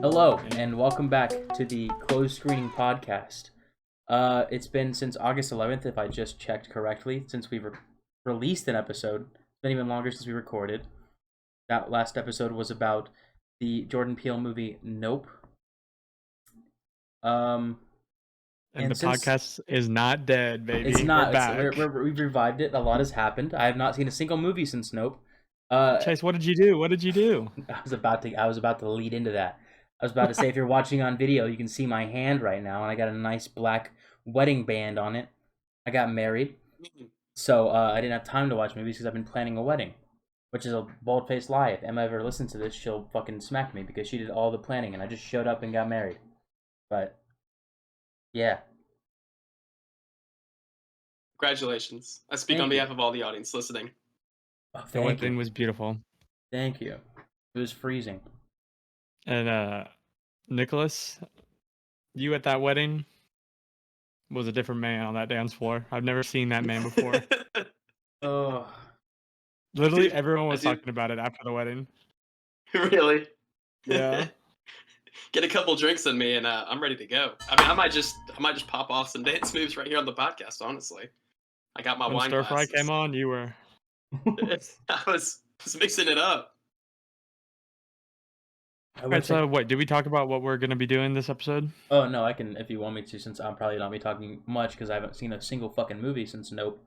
Hello, and welcome back to the Closed Screening Podcast. It's been since August 11th, if I just checked correctly, since we released an episode. It's been even longer since we recorded. That last episode was about the Jordan Peele movie Nope. And the Since podcast is not dead, baby. it's not, We're back. we've revived it. A lot has happened. I have not seen a single movie since Nope. Chase, what did you do? What did you do? I was about to lead into that. I was about to say, if you're watching on video, you can see my hand right now, and I got a nice black wedding band on it. I got married, so I didn't have time to watch movies because I've been planning a wedding, which is a bold-faced lie. If Emma ever listens to this, she'll fucking smack me because she did all the planning, and I just showed up and got married. But yeah, Congratulations. I speak Thank on you. behalf of all the audience listening. oh, The wedding was beautiful. Thank you. It was freezing. And Nicholas, you at that wedding was a different man on that dance floor. I've never seen that man before. Oh, Literally, Dude, everyone was I do- talking about it after the wedding. Really? Yeah. Get a couple drinks in me and I'm ready to go. I mean, I might just pop off some dance moves right here on the podcast, honestly. I got my When wine Stir Fry glasses. came on, you were. I was mixing it up. I Alright, wish I- so wait, did we talk about what we're gonna be doing this episode? Oh no, I can if you want me to, since I'm probably not be talking much because I haven't seen a single fucking movie since Nope.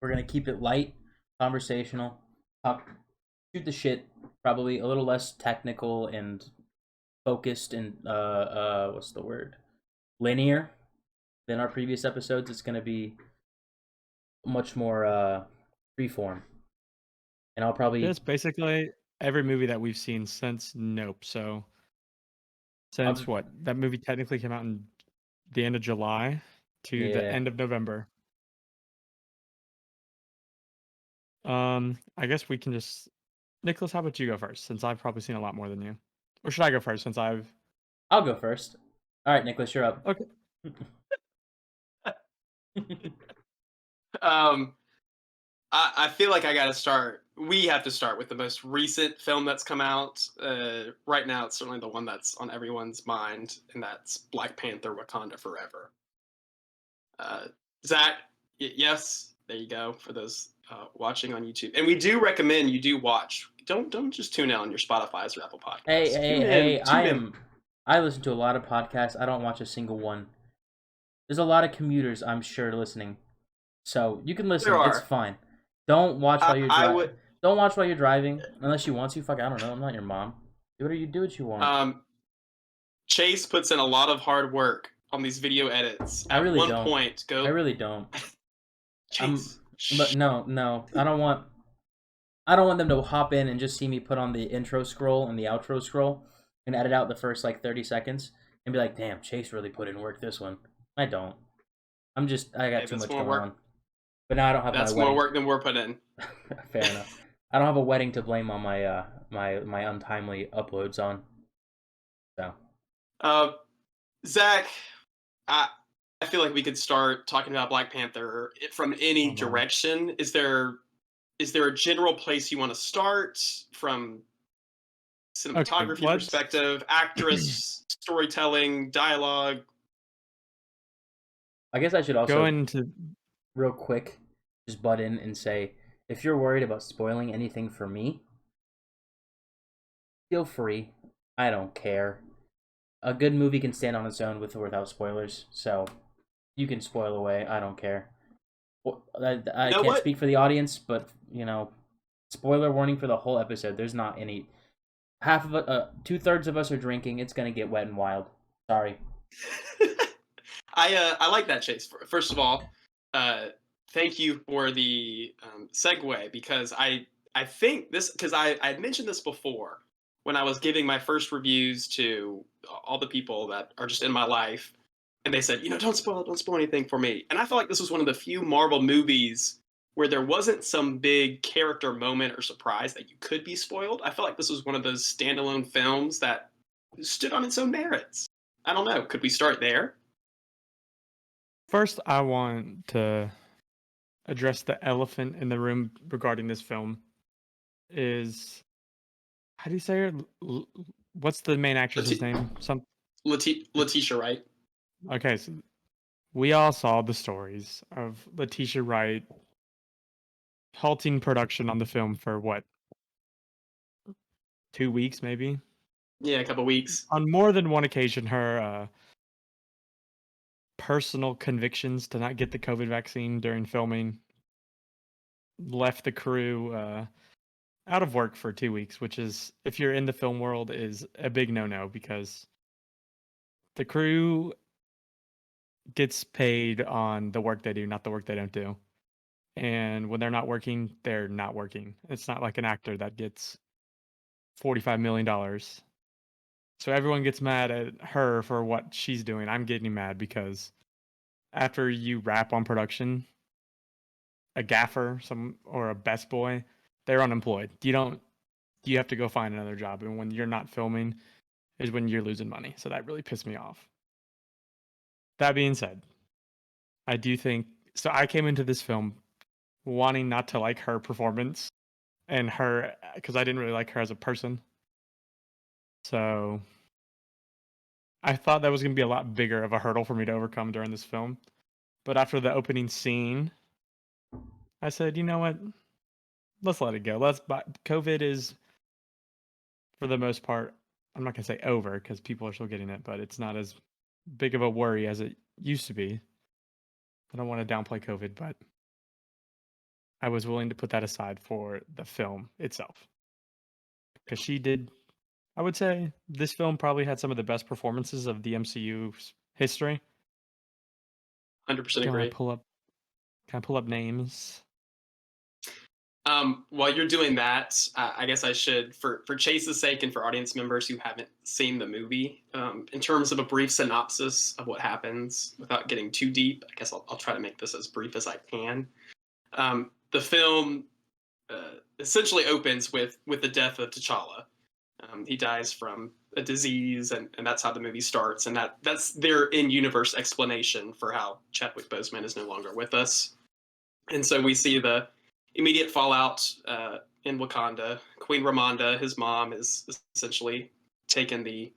We're gonna keep it light, conversational, talk, shoot the shit. Probably a little less technical and focused and what's the word? Linear than our previous episodes. It's gonna be much more freeform, and I'll probably It's basically every movie that we've seen since Nope. So since what? That movie technically came out in the end of July to the Yeah. end of November. I guess we can just Nicholas, how about you go first, since I've probably seen a lot more than you? Or should I go first since I've I'll go first. All right, Nicholas, you're up. Okay. I feel like I got to start. We have to start with the most recent film that's come out. Right now, it's certainly the one that's on everyone's mind, and that's Black Panther: Wakanda Forever. Zach, yes, there you go for those watching on YouTube. And we do recommend you do watch. Don't just tune in on your Spotify's or Apple Podcasts. Hey! Tune in. I listen to a lot of podcasts. I don't watch a single one. There's a lot of commuters, I'm sure, listening. So you can listen. There It's are. fine. Don't watch while you're I driving. would. Don't watch while you're driving unless you want to. Fuck, I don't know. I'm not your mom. Do what you want. Chase puts in a lot of hard work on these video edits. I really At one don't. point, go. I really don't. Chase. But no. I don't want them to hop in and just see me put on the intro scroll and the outro scroll and edit out the first like 30 seconds and be like, damn, Chase really put in work this one. I don't. I got too much going on. But now I don't have That's my wedding. more work than we're putting in. Fair enough. I don't have a wedding to blame on my my untimely uploads on. So Zach, I feel like we could start talking about Black Panther from any direction. Is there a general place you want to start from? Cinematography perspective, actress, storytelling, dialogue. I guess I should also go into real quick just butt in and say, if you're worried about spoiling anything for me, feel free. I don't care. A good movie can stand on its own with or without spoilers, so you can spoil away. I don't care. I can't speak for the audience, but spoiler warning for the whole episode. There's not any. Half of it, 2/3 of us are drinking. It's gonna get wet and wild. Sorry. I like that, Chase. First of all, thank you for the segue, because I think this, because I had mentioned this before when I was giving my first reviews to all the people that are just in my life, and they said, don't spoil anything for me. And I felt like this was one of the few Marvel movies where there wasn't some big character moment or surprise that you could be spoiled. I felt like this was one of those standalone films that stood on its own merits. I don't know. Could we start there? First, I want to address the elephant in the room regarding this film. Is, how do you say it? what's the main actress's Leti- name? Letitia Wright. Okay, so we all saw the stories of Letitia Wright halting production on the film for what, 2 weeks maybe? Yeah, a couple weeks. On more than one occasion, her personal convictions to not get the COVID vaccine during filming left the crew out of work for 2 weeks, which is, if you're in the film world, is a big no-no because the crew gets paid on the work they do, not the work they don't do. And when they're not working, they're not working. It's not like an actor that gets $45 million. So everyone gets mad at her for what she's doing. I'm getting mad because after you wrap on production, a gaffer, or a best boy, they're unemployed. You have to go find another job. And when you're not filming is when you're losing money. So that really pissed me off. That being said, I do think so. I came into this film wanting not to like her performance and her because I didn't really like her as a person. So I thought that was going to be a lot bigger of a hurdle for me to overcome during this film. But after the opening scene, I said, you know what? Let's let it go. COVID is, for the most part, I'm not going to say over because people are still getting it, but it's not as big of a worry as it used to be. I don't want to downplay COVID, but I was willing to put that aside for the film itself. Because she did, I would say this film probably had some of the best performances of the MCU's history. 100% Can I agree. pull up names? While you're doing that, I guess I should, for Chase's sake and for audience members who haven't seen the movie, in terms of a brief synopsis of what happens, without getting too deep, I guess I'll try to make this as brief as I can. The film essentially opens with the death of T'Challa. He dies from a disease, and that's how the movie starts. And that's their in-universe explanation for how Chadwick Boseman is no longer with us. And so we see the immediate fallout in Wakanda. Queen Ramonda, his mom, is essentially taken the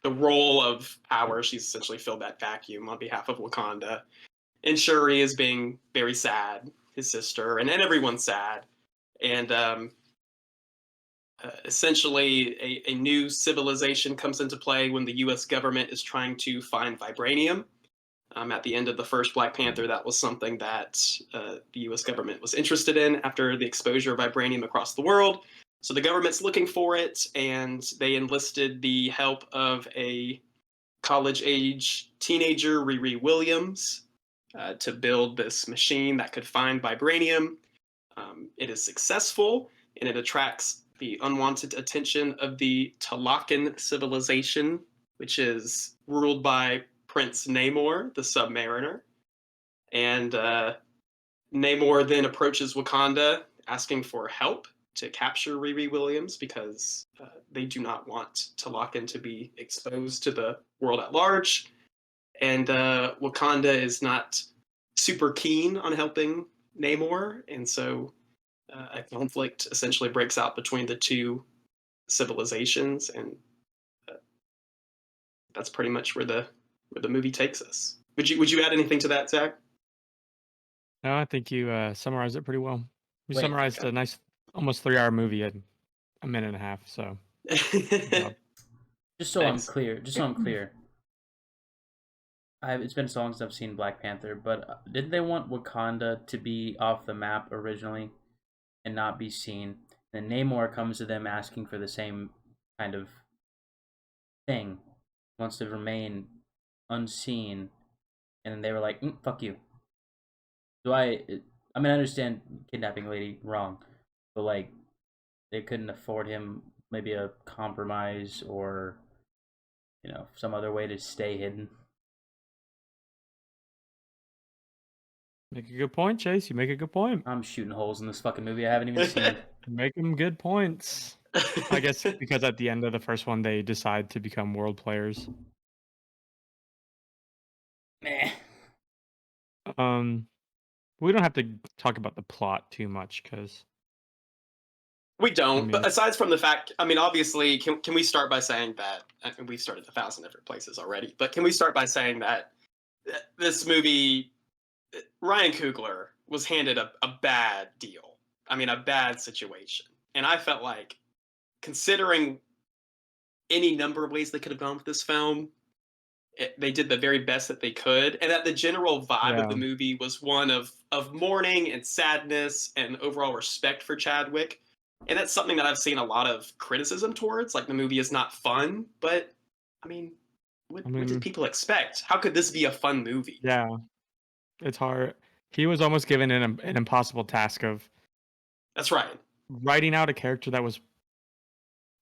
role of power. She's essentially filled that vacuum on behalf of Wakanda. And Shuri is being very sad, his sister, and everyone's sad. And essentially, a new civilization comes into play when the U.S. government is trying to find vibranium. At the end of the first Black Panther, that was something that the U.S. government was interested in after the exposure of vibranium across the world. So the government's looking for it, and they enlisted the help of a college-age teenager, Riri Williams, to build this machine that could find vibranium. It is successful, and it attracts the unwanted attention of the Talakan civilization, which is ruled by Prince Namor, the Submariner. And Namor then approaches Wakanda asking for help to capture Riri Williams because they do not want Talakan to be exposed to the world at large. And Wakanda is not super keen on helping Namor, and so a conflict essentially breaks out between the two civilizations, and that's pretty much where the movie takes us. Would you add anything to that, Zach? No, I think you summarized it pretty well. You Wait, summarized okay. a nice, almost 3-hour movie in a minute and a half. So good job. just so Thanks. I'm clear. It's been so long since I've seen Black Panther, but didn't they want Wakanda to be off the map originally and not be seen? Then Namor comes to them asking for the same kind of thing, wants to remain unseen, and then they were like, "Fuck you." I mean, I understand kidnapping lady wrong, but like, they couldn't afford him maybe a compromise or, some other way to stay hidden. Make a good point, Chase. You make a good point. I'm shooting holes in this fucking movie I haven't even seen. Make them good points. I guess because at the end of the first one, they decide to become world players. Meh. We don't have to talk about the plot too much because We don't. mean- But aside from the fact, I mean, obviously, can we start by saying that? I mean, we've started 1,000 different places already, but can we start by saying that this movie, Ryan Coogler was handed a bad deal. I mean, a bad situation, and I felt like, considering any number of ways they could have gone with this film, they did the very best that they could, and that the general vibe of the Yeah. movie was one of mourning and sadness and overall respect for Chadwick. And that's something that I've seen a lot of criticism towards. Like, the movie is not fun, but I mean, what did mean- people expect? How could this be a fun movie? Yeah, it's hard. He was almost given an impossible task of That's right. writing out a character that was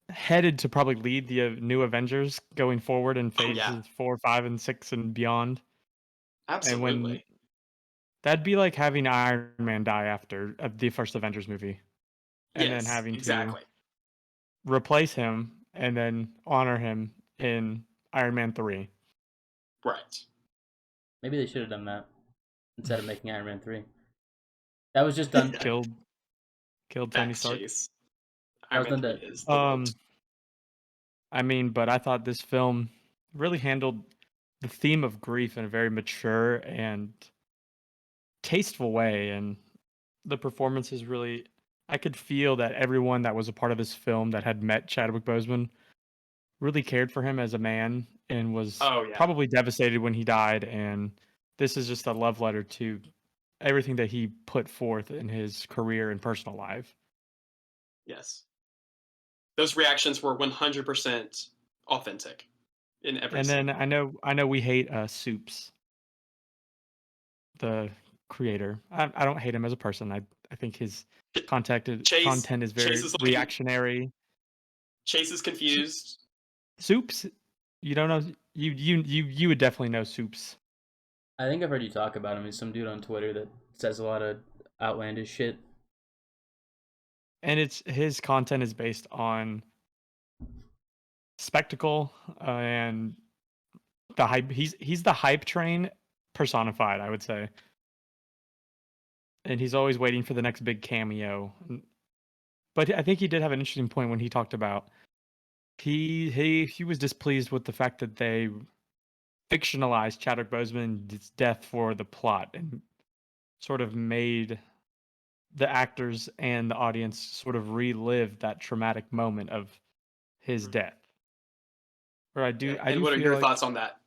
headed to probably lead the new Avengers going forward in Oh, phases yeah. 4, 5, and 6 and beyond. Absolutely. And when that'd be like having Iron Man die after the first Avengers movie, and then Yes, having exactly. to replace him and then honor him in Iron Man 3. Right. Maybe they should have done that instead of making Iron Man 3. That was just done. Killed Tony Facts, Stark. Chase. That was Iron done Man 3 to- is the GOAT. I mean, but I thought this film really handled the theme of grief in a very mature and tasteful way, and the performances really, I could feel that everyone that was a part of this film that had met Chadwick Boseman really cared for him as a man and was Oh, yeah. probably devastated when he died, and this is just a love letter to everything that he put forth in his career and personal life. Yes. Those reactions were 100% authentic in every And scene. then I know we hate Soups, the creator. I don't hate him as a person. I think his content is very Chase is like- reactionary. Chase is confused. Soups, you don't know, you would definitely know Soups. I think I've heard you talk about him. He's some dude on Twitter that says a lot of outlandish shit. And it's his content is based on spectacle and the hype. He's the hype train personified, I would say. And he's always waiting for the next big cameo. But I think he did have an interesting point when he talked about he was displeased with the fact that they fictionalized Chadwick Boseman's death for the plot and sort of made the actors and the audience sort of relive that traumatic moment of his Mhm. death. Or I do And what are feel your like, thoughts on that?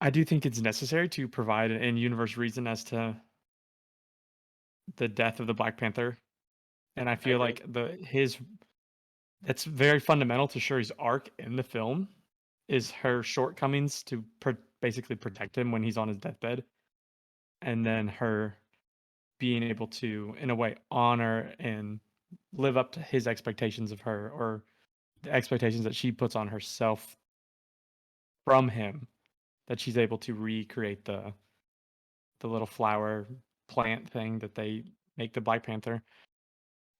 I do think it's necessary to provide an in-universe reason as to the death of the Black Panther, and I feel agree. like that's very fundamental to Shuri's arc in the film is her shortcomings to basically protect him when he's on his deathbed, and then her being able to, in a way, honor and live up to his expectations of her, or the expectations that she puts on herself from him, that she's able to recreate the little flower plant thing that they make the Black Panther.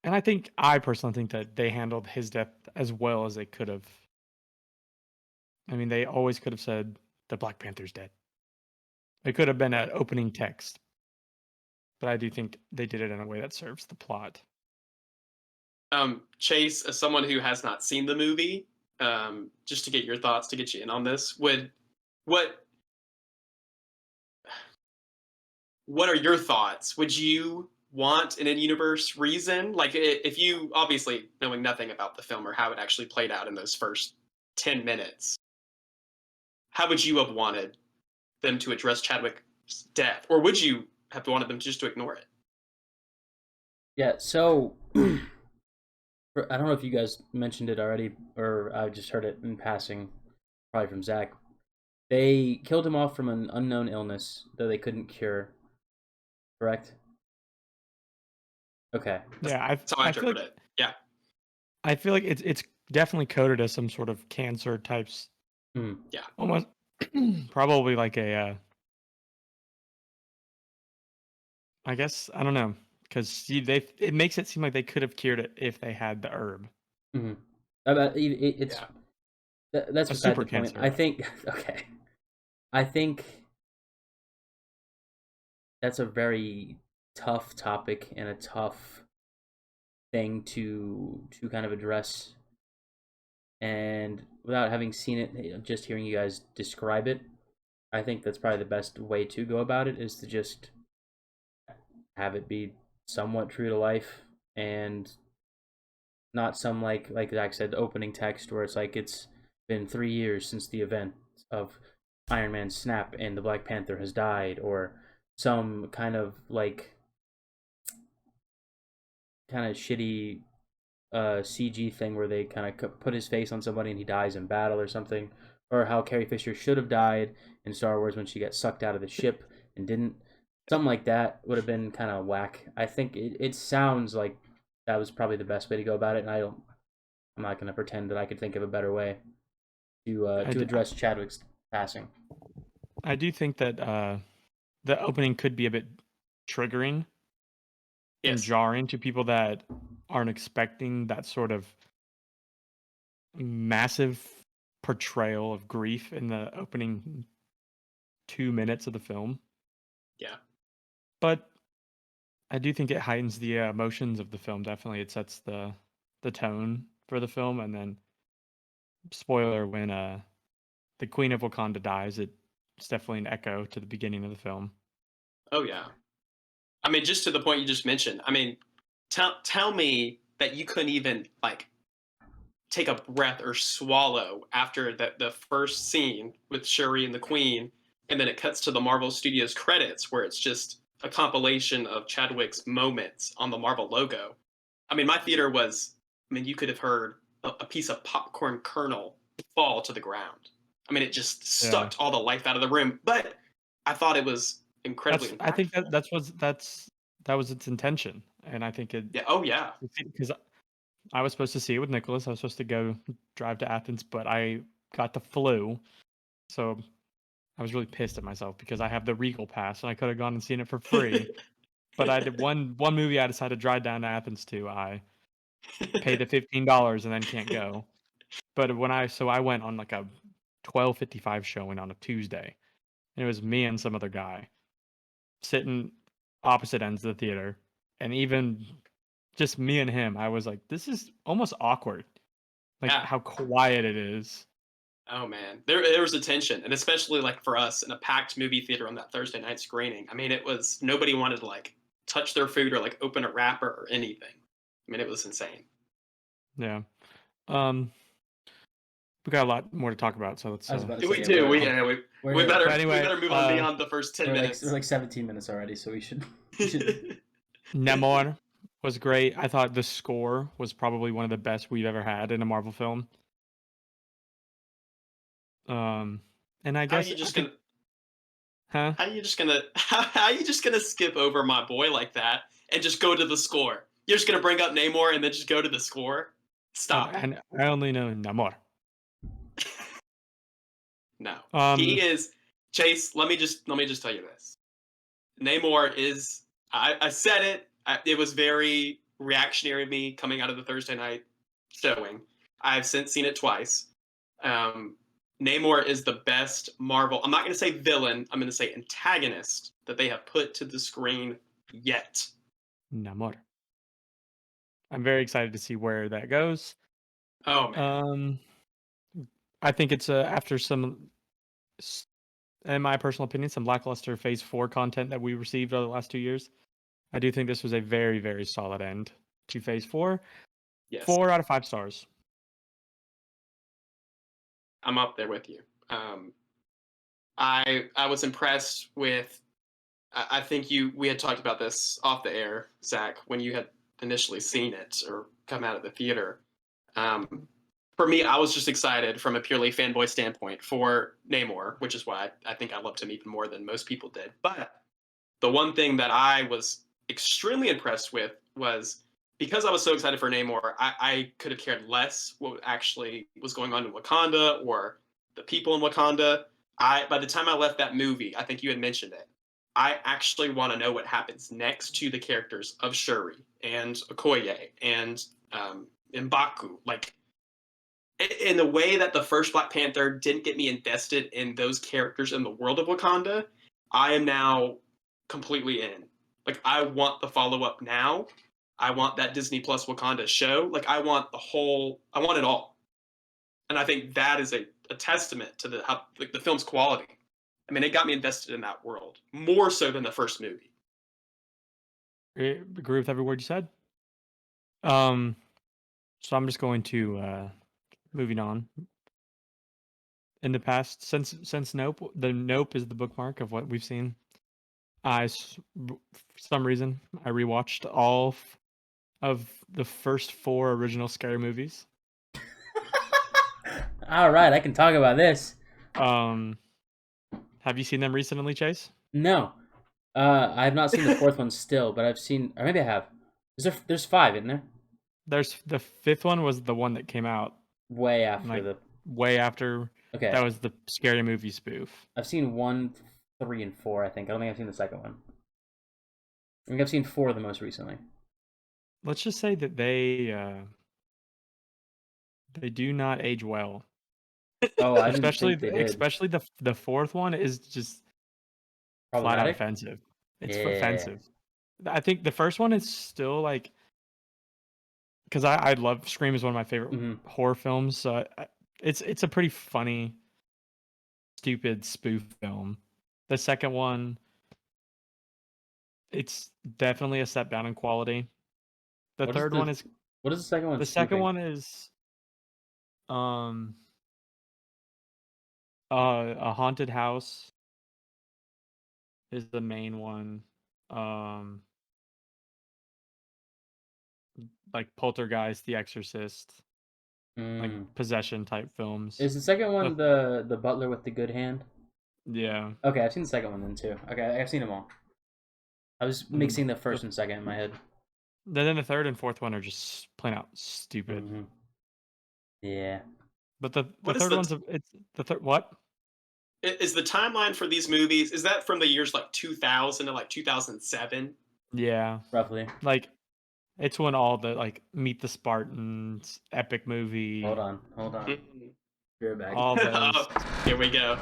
And I personally think that they handled his death as well as they could have. I mean, they always could have said the Black Panther's dead. It could have been an opening text, but I do think they did it in a way that serves the plot. Chase, as someone who has not seen the movie, just to get your thoughts, to get you in on this, what are your thoughts? Would you want an in-universe reason? Like, if you, obviously knowing nothing about the film or how it actually played out in those first 10 minutes, how would you have wanted them to address Chadwick's death? Or would you have wanted them just to ignore it? Yeah, so I don't know if you guys mentioned it already, or I just heard it in passing, probably from Zach. They killed him off from an unknown illness that they couldn't cure. Correct? Okay. Yeah, That's how I I feel interpret like it. Yeah. I feel like it's definitely coded as some sort of cancer types. Hmm. Yeah. Almost probably like a I guess I don't know, because it makes it seem like they could have cured it if they had the herb. Mm-hmm. It's Yeah. that's A beside super the point. cancer. I think okay. I think that's a very tough topic and a tough thing to kind of address. And without having seen it, just hearing you guys describe it, I think that's probably the best way to go about it, is to just have it be somewhat true to life, and not some, like Zach said, the opening text where it's like it's been 3 years since the event of Iron Man's snap and the Black Panther has died, or some kind of shitty CG thing where they kind of put his face on somebody and he dies in battle or something, or how Carrie Fisher should have died in Star Wars when she got sucked out of the ship and didn't. Something like that would have been kind of whack. I think it sounds like that was probably the best way to go about it, and I'm not going to pretend that I could think of a better way to address Chadwick's passing. I do think that the opening could be a bit triggering and jarring to people that aren't expecting that sort of massive portrayal of grief in the opening 2 minutes of the film. Yeah. But I do think it heightens the emotions of the film. Definitely, it sets the tone for the film. And then, spoiler, when the Queen of Wakanda dies, it's definitely an echo to the beginning of the film. Oh yeah. I mean, just to the point you just mentioned. I mean, tell me that you couldn't even like take a breath or swallow after the first scene with Shuri and the Queen, and then it cuts to the Marvel Studios credits where it's just a compilation of Chadwick's moments on the Marvel logo. I mean, my theater was, I mean, you could have heard a piece of popcorn kernel fall to the ground. I mean, it just sucked all the life out of the room. But I thought it was incredibly impactful. I think that was its intention, and I think it. Yeah. Oh yeah. Because I was supposed to see it with Nicholas. I was supposed to drive to Athens, but I got the flu, so I was really pissed at myself because I have the Regal pass and I could have gone and seen it for free. But I did one movie I decided to drive down to Athens to. I paid the $15 and then can't go. But I went on like a 12:55 showing on a Tuesday, and it was me and some other guy sitting opposite ends of the theater, and even just me and him, I was like, this is almost awkward, like how quiet it is. Oh man, there was a tension, and especially like for us in a packed movie theater on that Thursday night screening. I mean, it was nobody wanted to like touch their food or like open a wrapper or anything. I mean, it was insane. Yeah. We got a lot more to talk about, so let's. We do. We better move on beyond the first 10 minutes. We're like 17 minutes already, so we should. Namor was great. I thought the score was probably one of the best we've ever had in a Marvel film. And I guess how are you just gonna skip over my boy like that and just go to the score? You're just gonna bring up Namor and then just go to the score? Stop. And I only know Namor. No, he is Chase. Let me just tell you this. Namor is. I said it. It was very reactionary of me coming out of the Thursday night showing. I've since seen it twice. Namor is the best Marvel. I'm not going to say villain. I'm going to say antagonist that they have put to the screen yet. Namor. I'm very excited to see where that goes. Oh man. I think it's after some, in my personal opinion, some lackluster Phase 4 content that we received over the last 2 years. I do think this was a very, very solid end to Phase 4. Yes. 4 out of 5 stars. I'm up there with you. I was impressed with. I think we had talked about this off the air, Zach, when you had initially seen it or come out of the theater. For me, I was just excited from a purely fanboy standpoint for Namor, which is why I think I loved him even more than most people did. But the one thing that I was extremely impressed with was, because I was so excited for Namor, I could have cared less what actually was going on in Wakanda or the people in Wakanda. By the time I left that movie, I think you had mentioned it, I actually want to know what happens next to the characters of Shuri and Okoye and M'Baku. Like, in the way that the first Black Panther didn't get me invested in those characters in the world of Wakanda, I am now completely in. Like, I want the follow-up now. I want that Disney Plus Wakanda show. Like I want it all. And I think that is a testament to the film's quality. I mean, it got me invested in that world more so than the first movie. Agree with every word you said. So I'm just going to moving on. In the past, since Nope, the Nope is the bookmark of what we've seen. For some reason, I rewatched all of the first 4 original Scary movies. All right, I can talk about this. Have you seen them recently, Chase? No, I have not seen the 4th one still, but I've seen, or maybe I have. There's 5, isn't there? There's the 5th one was the one that came out Way after like the. way after. Okay. That was the Scary Movie spoof. I've seen 1, 3, and 4. I think. I don't think I've seen the second one. I think I've seen 4 the most recently. Let's just say that they do not age well. Oh, I didn't think they did. Especially the 4th one is just flat out offensive. It's offensive. I think the first one is still like, because I love Scream is one of my favorite horror films. So it's a pretty funny, stupid spoof film. The second one, it's definitely a step down in quality. The third one is. What is the second one? The second one is a haunted house is the main one. Like Poltergeist, The Exorcist, like possession type films. Is the second one the butler with the good hand? Yeah. Okay, I've seen the second one then too. Okay, I've seen them all. I was mixing the first and second in my head. Then the third and fourth one are just plain out stupid. Yeah. But the third one's it's the third. What is the timeline for these movies? Is that from the years like 2000 to like 2007? Yeah, roughly. Like, it's when all the like Meet the Spartans, epic movie. Hold on. Beer bag. All those. Oh, here we go.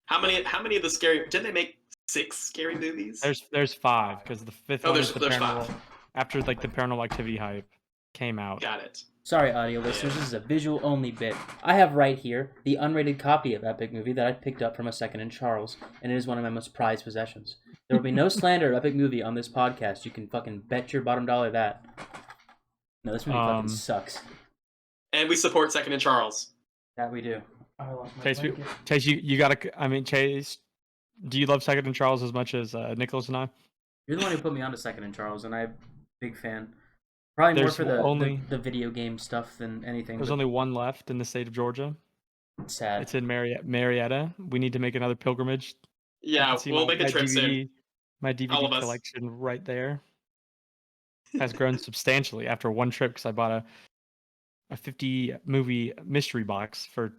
How many of the scary? Did they make 6 scary movies? There's 5 because the 5th one is the there's paranormal. 5. After like the Paranormal Activity hype came out. Got it. Sorry, audio listeners, this is a visual only bit. I have right here the unrated copy of Epic Movie that I picked up from a second in Charles, and it is one of my most prized possessions. There will be no slander of Epic Movie on this podcast. You can fucking bet your bottom dollar that. No, this movie fucking sucks. And we support Second and Charles. That we do. Oh, I lost my Chase, you gotta. I mean, Chase, do you love Second and Charles as much as Nicholas and I? You're the one who put me onto Second and Charles, and I'm a big fan. Probably more for the video game stuff than anything. There's only one left in the state of Georgia. It's sad. It's in Marietta. We need to make another pilgrimage. Yeah, we'll make a trip soon. My DVD collection right there has grown substantially after one trip because I bought a 50 movie mystery box for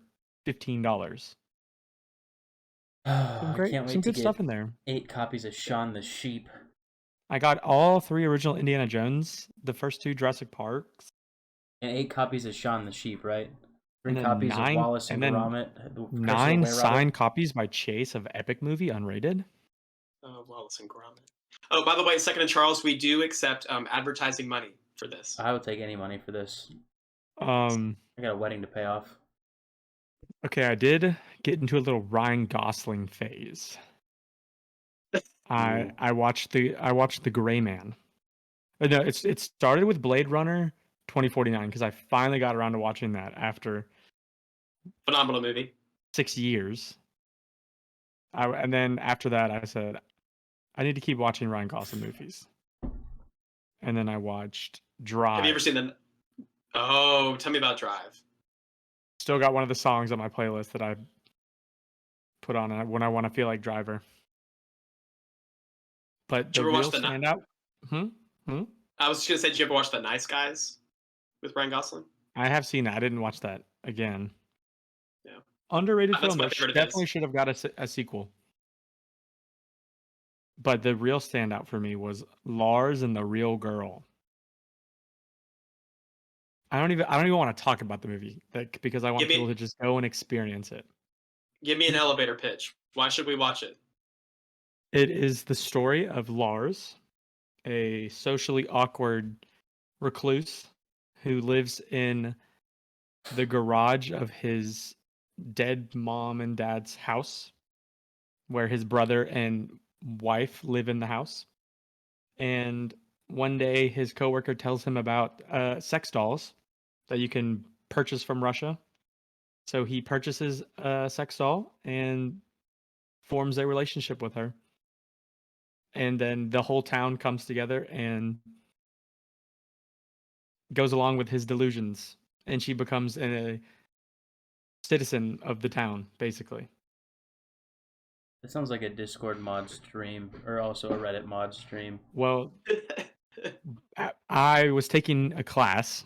$15. Some good stuff in there. 8 copies of Shaun the Sheep. I got all 3 original Indiana Jones, the first 2 Jurassic Parks, and 8 copies of Shaun the Sheep, right? 3 copies of Wallace and Gromit. 9 signed copies by Chase of Epic Movie unrated. Oh, Wallace and Gromit. Oh, by the way, Second and Charles, we do accept advertising money for this. I would take any money for this. I got a wedding to pay off. Okay, I did get into a little Ryan Gosling phase. I watched the Gray Man. No, it started with Blade Runner 2049 because I finally got around to watching that after phenomenal movie. 6 years. And then after that, I said I need to keep watching Ryan Gosling movies. And then I watched Drive. Have you ever seen the? Oh, tell me about Drive. Still got one of the songs on my playlist that I put on when I want to feel like Driver. But did you ever watch the standout? I was just gonna say, did you ever watch The Nice Guys with Ryan Gosling? I have seen that. I didn't watch that again. Yeah, underrated film. Definitely should have got a sequel. But the real standout for me was Lars and the Real Girl. I don't even want to talk about the movie because I want people to just go and experience it. Give me an elevator pitch. Why should we watch it? It is the story of Lars, a socially awkward recluse who lives in the garage of his dead mom and dad's house, where his brother and wife live in the house. And one day his coworker tells him about sex dolls that you can purchase from Russia. So he purchases a sex doll and forms a relationship with her. And then the whole town comes together and goes along with his delusions. And she becomes a citizen of the town, basically. It sounds like a Discord mod stream, or also a Reddit mod stream. Well, I was taking a class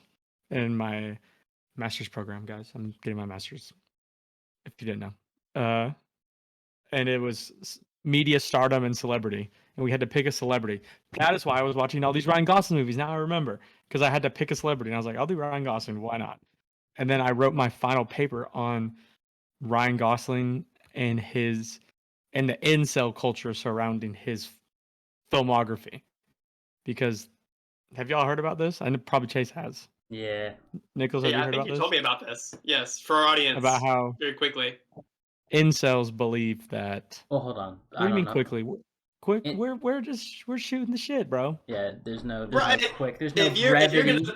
in my master's program, guys. I'm getting my master's, if you didn't know. And it was media stardom and celebrity. And we had to pick a celebrity. That is why I was watching all these Ryan Gosling movies. Now I remember. Because I had to pick a celebrity. And I was like, I'll do Ryan Gosling. Why not? And then I wrote my final paper on Ryan Gosling and the incel culture surrounding his filmography. Because have y'all heard about this? I know probably Chase has. Yeah. Nichols, have you I heard think about you this? told me about this. Yes, for our audience. About how very quickly. incels believe that. Well, hold on. What do you mean know. quickly? We're shooting the shit, bro. Yeah, there's no Right. quick. There's no If you're brevity.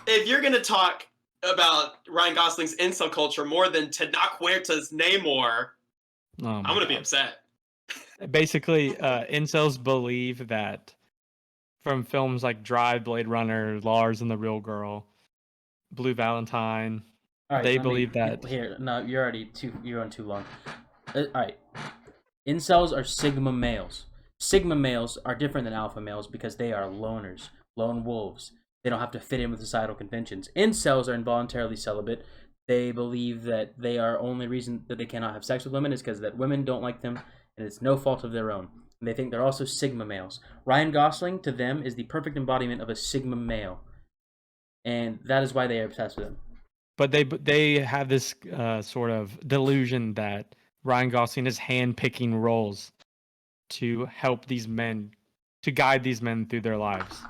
if you're gonna talk about Ryan Gosling's incel culture more than Tenoch Huerta's Namor, Oh I'm my gonna be God. upset. Basically, incels believe that from films like Drive, Blade Runner, Lars and the Real Girl, Blue Valentine, All right, they let me- believe that. Here, no, you're on too long. All right, incels are sigma males. Sigma males are different than alpha males because they are loners, lone wolves. They don't have to fit in with societal conventions. Incels are involuntarily celibate. They believe that they are only reason that they cannot have sex with women is because that women don't like them, and it's no fault of their own. And they think they're also sigma males. Ryan Gosling to them is the perfect embodiment of a sigma male, and that is why they are obsessed with him. But they have this sort of delusion that Ryan Gosling is hand-picking roles to help these men, to guide these men through their lives.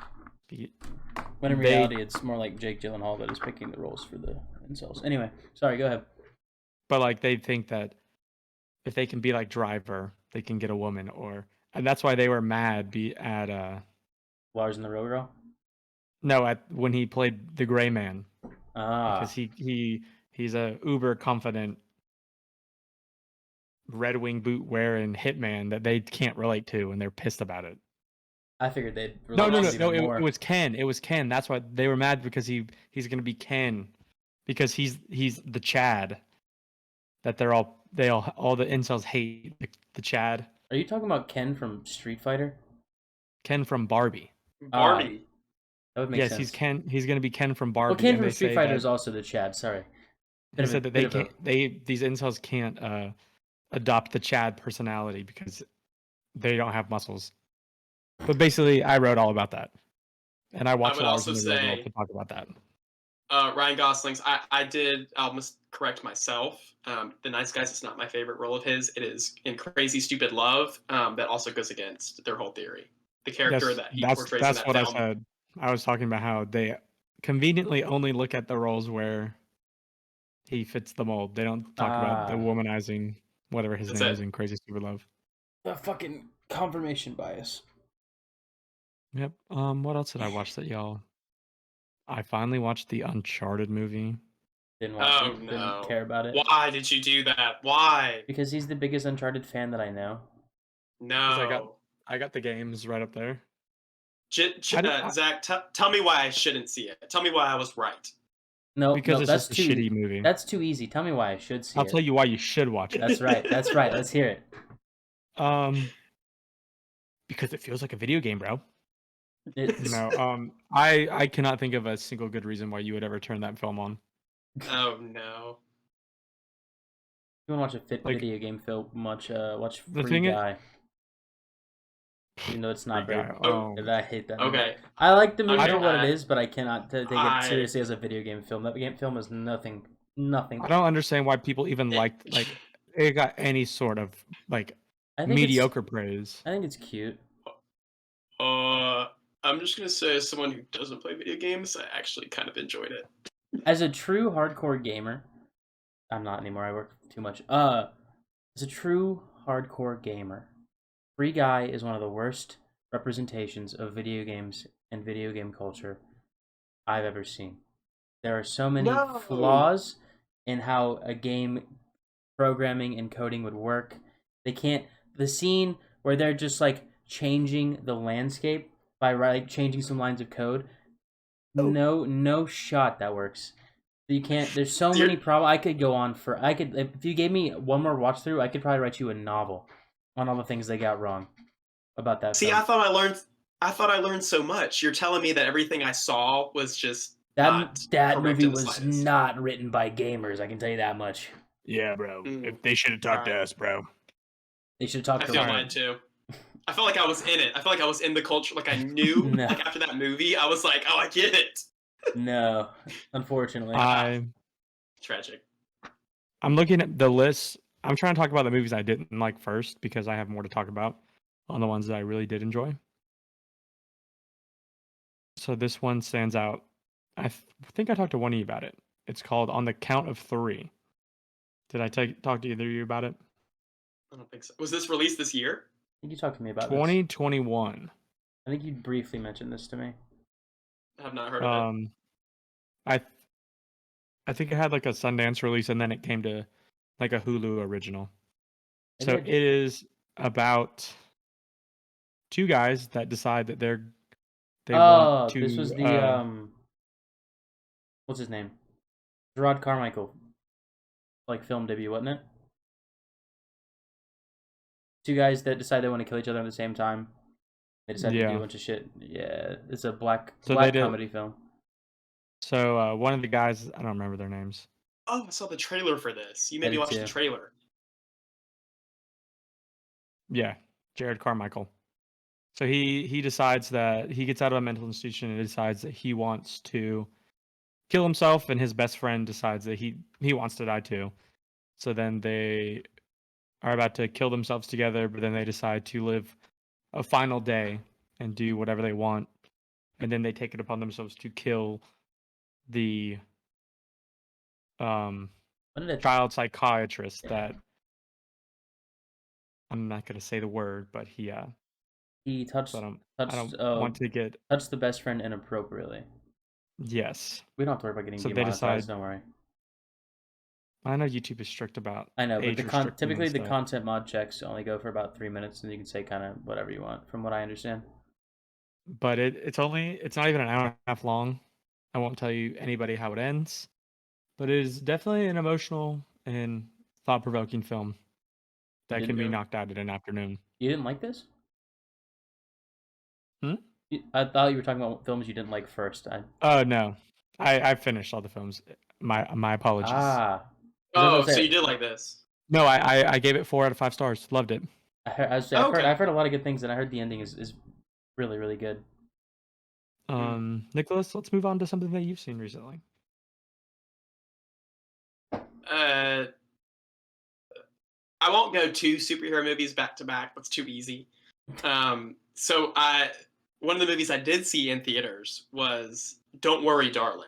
When in reality, it's more like Jake Gyllenhaal that is picking the roles for the incels. Anyway, sorry, go ahead. But like they think that if they can be like Driver, they can get a woman, and that's why they were mad at Lars and the Real Girl. No, when he played the Gray Man. Because he's a uber confident Red Wing boot wearing hitman that they can't relate to, and they're pissed about it. I figured they'd no. It was Ken. It was Ken. That's why they were mad, because he's gonna be Ken, because he's the Chad that all the incels hate, the Chad. Are you talking about Ken from Street Fighter? Ken from Barbie. Barbie. That would make sense. Yes, he's Ken. He's gonna be Ken from Barbie. Well, Ken from Street Fighter is also the Chad. Sorry. They said that these incels can't adopt the Chad personality because they don't have muscles. But basically, I wrote all about that, and I watched Lars and the Real Girl to talk about that. Ryan Gosling's. I must correct myself. The Nice Guys is not my favorite role of his. It is in Crazy Stupid Love. That also goes against their whole theory. The character that he portrays in that film. That's what I said. I was talking about how they conveniently only look at the roles where he fits the mold. They don't talk about the womanizing, whatever his name is in Crazy Stupid Love. The fucking confirmation bias. Yep. What else did I watch that y'all? I finally watched the Uncharted movie. Didn't watch it. No. Didn't care about it. Why did you do that? Why? Because he's the biggest Uncharted fan that I know. No. I got the games right up there. Zach, tell me why I shouldn't see it. Tell me why I was right. No, because it's that's just a shitty movie. That's too easy. Tell me why I should see it. I'll tell you why you should watch it. That's right. That's right. Let's hear it. Because it feels like a video game, bro. I cannot think of a single good reason why you would ever turn that film on. Oh no. You want to watch a video game film? Watch The Free Guy. Even though it's not very. I hate that. Okay. Movie. I like the movie Okay, for what it is, but I cannot take it seriously as a video game film. That game film is nothing. I don't understand why people even it got any sort of mediocre praise. I think it's cute. I'm just gonna say, as someone who doesn't play video games, I actually kind of enjoyed it. As a true hardcore gamer, I'm not anymore. I work too much. As a true hardcore gamer, Free Guy is one of the worst representations of video games and video game culture I've ever seen. There are so many No. flaws in how a game programming and coding would work. They can't. The scene where they're just like changing the landscape by like changing some lines of code. No shot that works. You can't. There's so You're- many problems. I could go on for. I could if you gave me one more watch through, I could probably write you a novel on all the things they got wrong about that See, film. I thought I learned so much. You're telling me that everything I saw was just not That correct movie in the was slightest. not written by gamers. I can tell you that much. Yeah, bro. Mm. If they should have talked to Alright. us, bro. They should talk I to feel Alright. mine too. I felt like I was in it. I felt like I was in the culture. Like I knew. No. Like after that movie, I was like, oh, I get it. No, unfortunately. Tragic. I'm looking at the list. I'm trying to talk about the movies I didn't like first because I have more to talk about on the ones that I really did enjoy. So this one stands out. Think I talked to one of you about it. It's called On the Count of Three. Did I talk to either of you about it? I don't think so. Was this released this year? I think you talked to me about this. 2021. I think you briefly mentioned this to me. I have not heard of it. I think it had like a Sundance release and then it came to like a Hulu original. Maybe So I did. it is about two guys that decide that they want to. This was the what's his name? Gerard Carmichael, like film debut, wasn't it? Two guys that decide they want to kill each other at the same time. They decide to do Yeah. a bunch of shit. Yeah, it's a black So they did- comedy film. So one of the guys, I don't remember their names. Oh, I saw the trailer for this. You made I me did watch too. the trailer. Yeah, Jared Carmichael. So he decides that he gets out of a mental institution and decides that he wants to kill himself, and his best friend decides that he wants to die too. So then they are about to kill themselves together, but then they decide to live a final day and do whatever they want, and then they take it upon themselves to kill the When did it? child psychiatrist that I'm not gonna say the word, but he He touched so I don't want to get touched the best friend inappropriately. yes. We don't have to worry about getting So they demonetized. decide- Don't worry. I know YouTube is strict about I know, but age restricting and typically the stuff. content mod checks only go for about 3 minutes, and you can say kind of whatever you want, from what I understand. But it's not even an hour and a half long. I won't tell you anybody how it ends, but it is definitely an emotional and thought-provoking film that Did can be you- knocked out in an afternoon. You didn't like this? Hmm? I thought you were talking about films you didn't like first. Oh no, I finished all the films. My apologies. Ah. Oh, so you did like this? No, I gave it 4 out of 5 stars. Loved it. Okay. I've heard a lot of good things, and I heard the ending is really, really good. Nicholas, let's move on to something that you've seen recently. I won't go 2 superhero movies back to back. That's too easy. So one of the movies I did see in theaters was Don't Worry, Darling.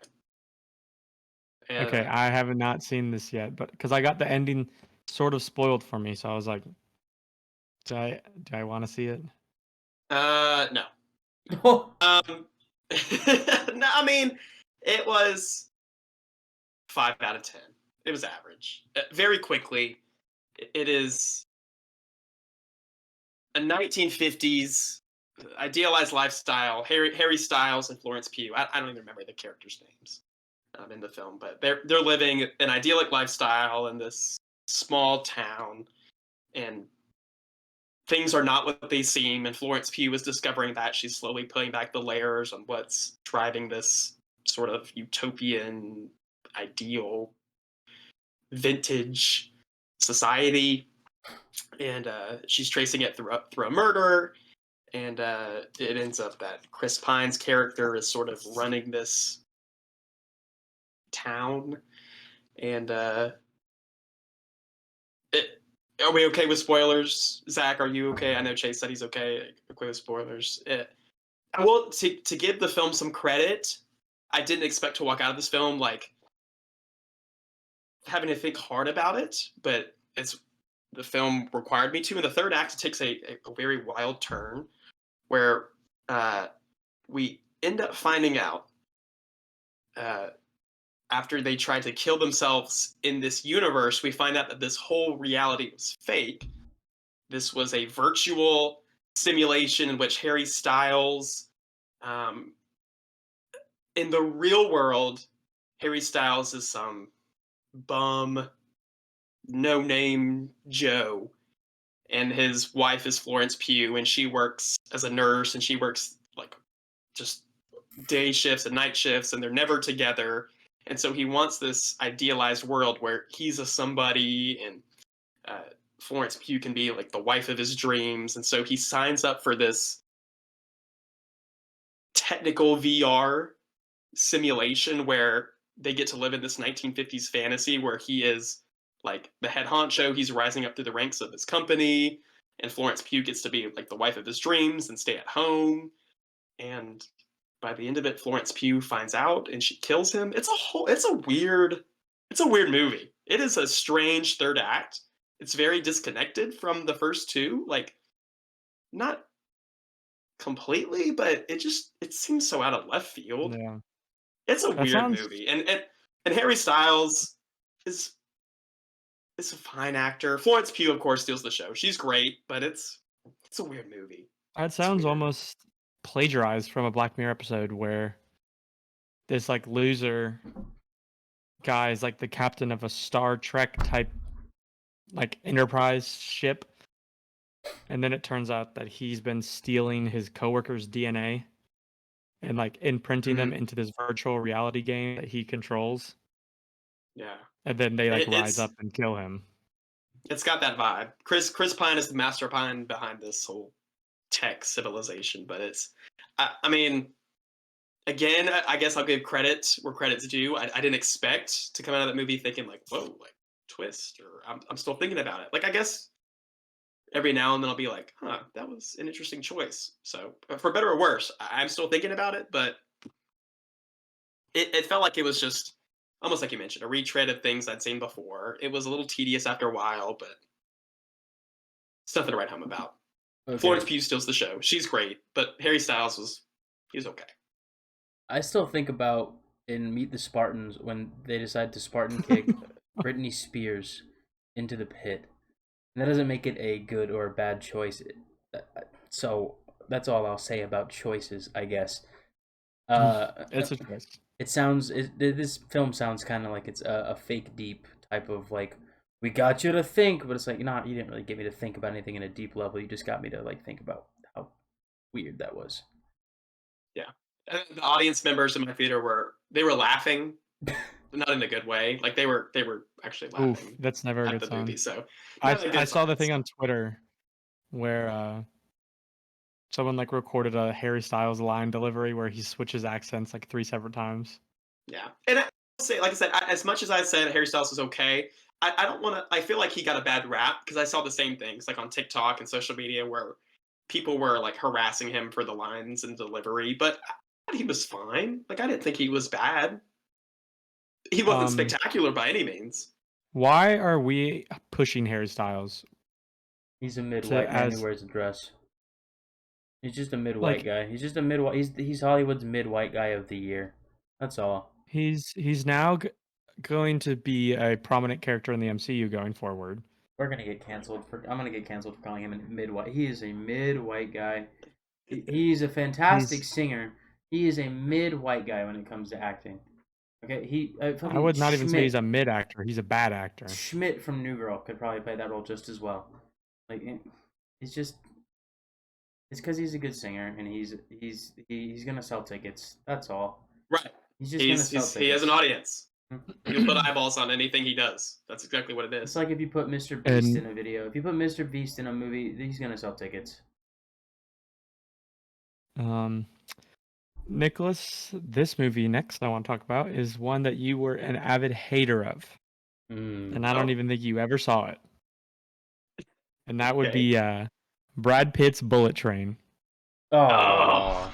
And, Okay, I have not seen this yet, but because I got the ending sort of spoiled for me, so I was like, do I want to see it? no. No, I mean, it was 5 out of 10. It was average. Very quickly, it is a 1950s idealized lifestyle. Harry Styles and Florence Pugh. I don't even remember the characters' names in the film, but they're living an idyllic lifestyle in this small town, and things are not what they seem. And Florence Pugh is discovering that. She's slowly pulling back the layers on what's driving this sort of utopian, ideal, vintage society. And she's tracing it through a murder. And it ends up that Chris Pine's character is sort of running this town. And are we okay with spoilers? Zach, are you okay? I know Chase said he's okay with spoilers. I will to give the film some credit. I didn't expect to walk out of this film like having to think hard about it, but it's the film required me to. In the third act, it takes a very wild turn where uh, we end up finding out uh, after they tried to kill themselves in this universe, we find out that this whole reality was fake. This was a virtual simulation in which Harry Styles, um, in the real world, Harry Styles is some bum, no name Joe, and his wife is Florence Pugh, and she works as a nurse, and she works like just day shifts and night shifts, and they're never together. And so he wants this idealized world where he's a somebody, and Florence Pugh can be like the wife of his dreams. And so he signs up for this technical VR simulation where they get to live in this 1950s fantasy where he is like the head honcho. He's rising up through the ranks of his company, and Florence Pugh gets to be like the wife of his dreams and stay at home. And by the end of it, Florence Pugh finds out and she kills him. It's a weird movie. It is a strange third act. It's very disconnected from the first two, like not completely, but it seems so out of left field. Yeah. It's a That weird sounds movie. And Harry Styles is a fine actor. Florence Pugh, of course, steals the show. She's great, but it's a weird movie. that sounds weird. almost plagiarized from a Black Mirror episode where this like loser guy is like the captain of a Star Trek type like Enterprise ship. And then it turns out that he's been stealing his coworkers' DNA and like imprinting them into this virtual reality game that he controls. Yeah. And then they like rise It's up and kill him. it's got that vibe. Chris Pine is the master mind behind this whole tech civilization, but I mean, again, I guess I'll give credit where credit's due. I didn't expect to come out of that movie thinking like, whoa, like twist, or I'm still thinking about it. Like I guess every now and then I'll be like, huh, that was an interesting choice. So for better or worse, I'm still thinking about it, but it felt like it was just almost like you mentioned, a retread of things I'd seen before. It was a little tedious after a while, but it's nothing to write home about. Okay. Florence Pugh steals the show. She's great, but Harry Styles he was okay. I still think about in Meet the Spartans when they decide to Spartan kick Britney Spears into the pit. And that doesn't make it a good or a bad choice. So that's all I'll say about choices, I guess. It's a choice. This film sounds kind of like it's a fake deep type of like, we got you to think, but it's like, nah, you didn't really get me to think about anything in a deep level. You just got me to like think about how weird that was. Yeah. And the audience members in my theater were laughing, not in a good way. Like they were actually laughing. Oof, that's never a at good the sign. movie. So I saw the thing on Twitter where someone like recorded a Harry Styles line delivery where he switches accents like 3 separate times. Yeah, and I say, like I said, as much as I said Harry Styles was okay, I don't want to. I feel like he got a bad rap because I saw the same things like on TikTok and social media where people were like harassing him for the lines and delivery, but he was fine. Like I didn't think he was bad. He wasn't spectacular by any means. Why are we pushing Harry Styles? He's a mid-white man who wears a dress. He's just a mid-white guy. He's just a mid-white. He's Hollywood's mid-white guy of the year. That's all. He's now going to be a prominent character in the MCU going forward. I'm gonna get canceled for calling him a mid-white. He is a mid-white guy. He's a fantastic singer. He is a mid-white guy when it comes to acting. Okay, I would not even say he's a mid actor. He's a bad actor. Schmidt from New Girl could probably play that role just as well. Like, it's because he's a good singer and he's gonna sell tickets. That's all. Right. He's just gonna sell tickets. He has an audience. He'll put eyeballs on anything he does. That's exactly what it is. It's like if you put Mr. Beast in a video. If you put Mr. Beast in a movie, he's gonna sell tickets. Nicholas, this movie next I want to talk about is one that you were an avid hater of. And I don't even think you ever saw it. And that would be Brad Pitt's Bullet Train. Oh.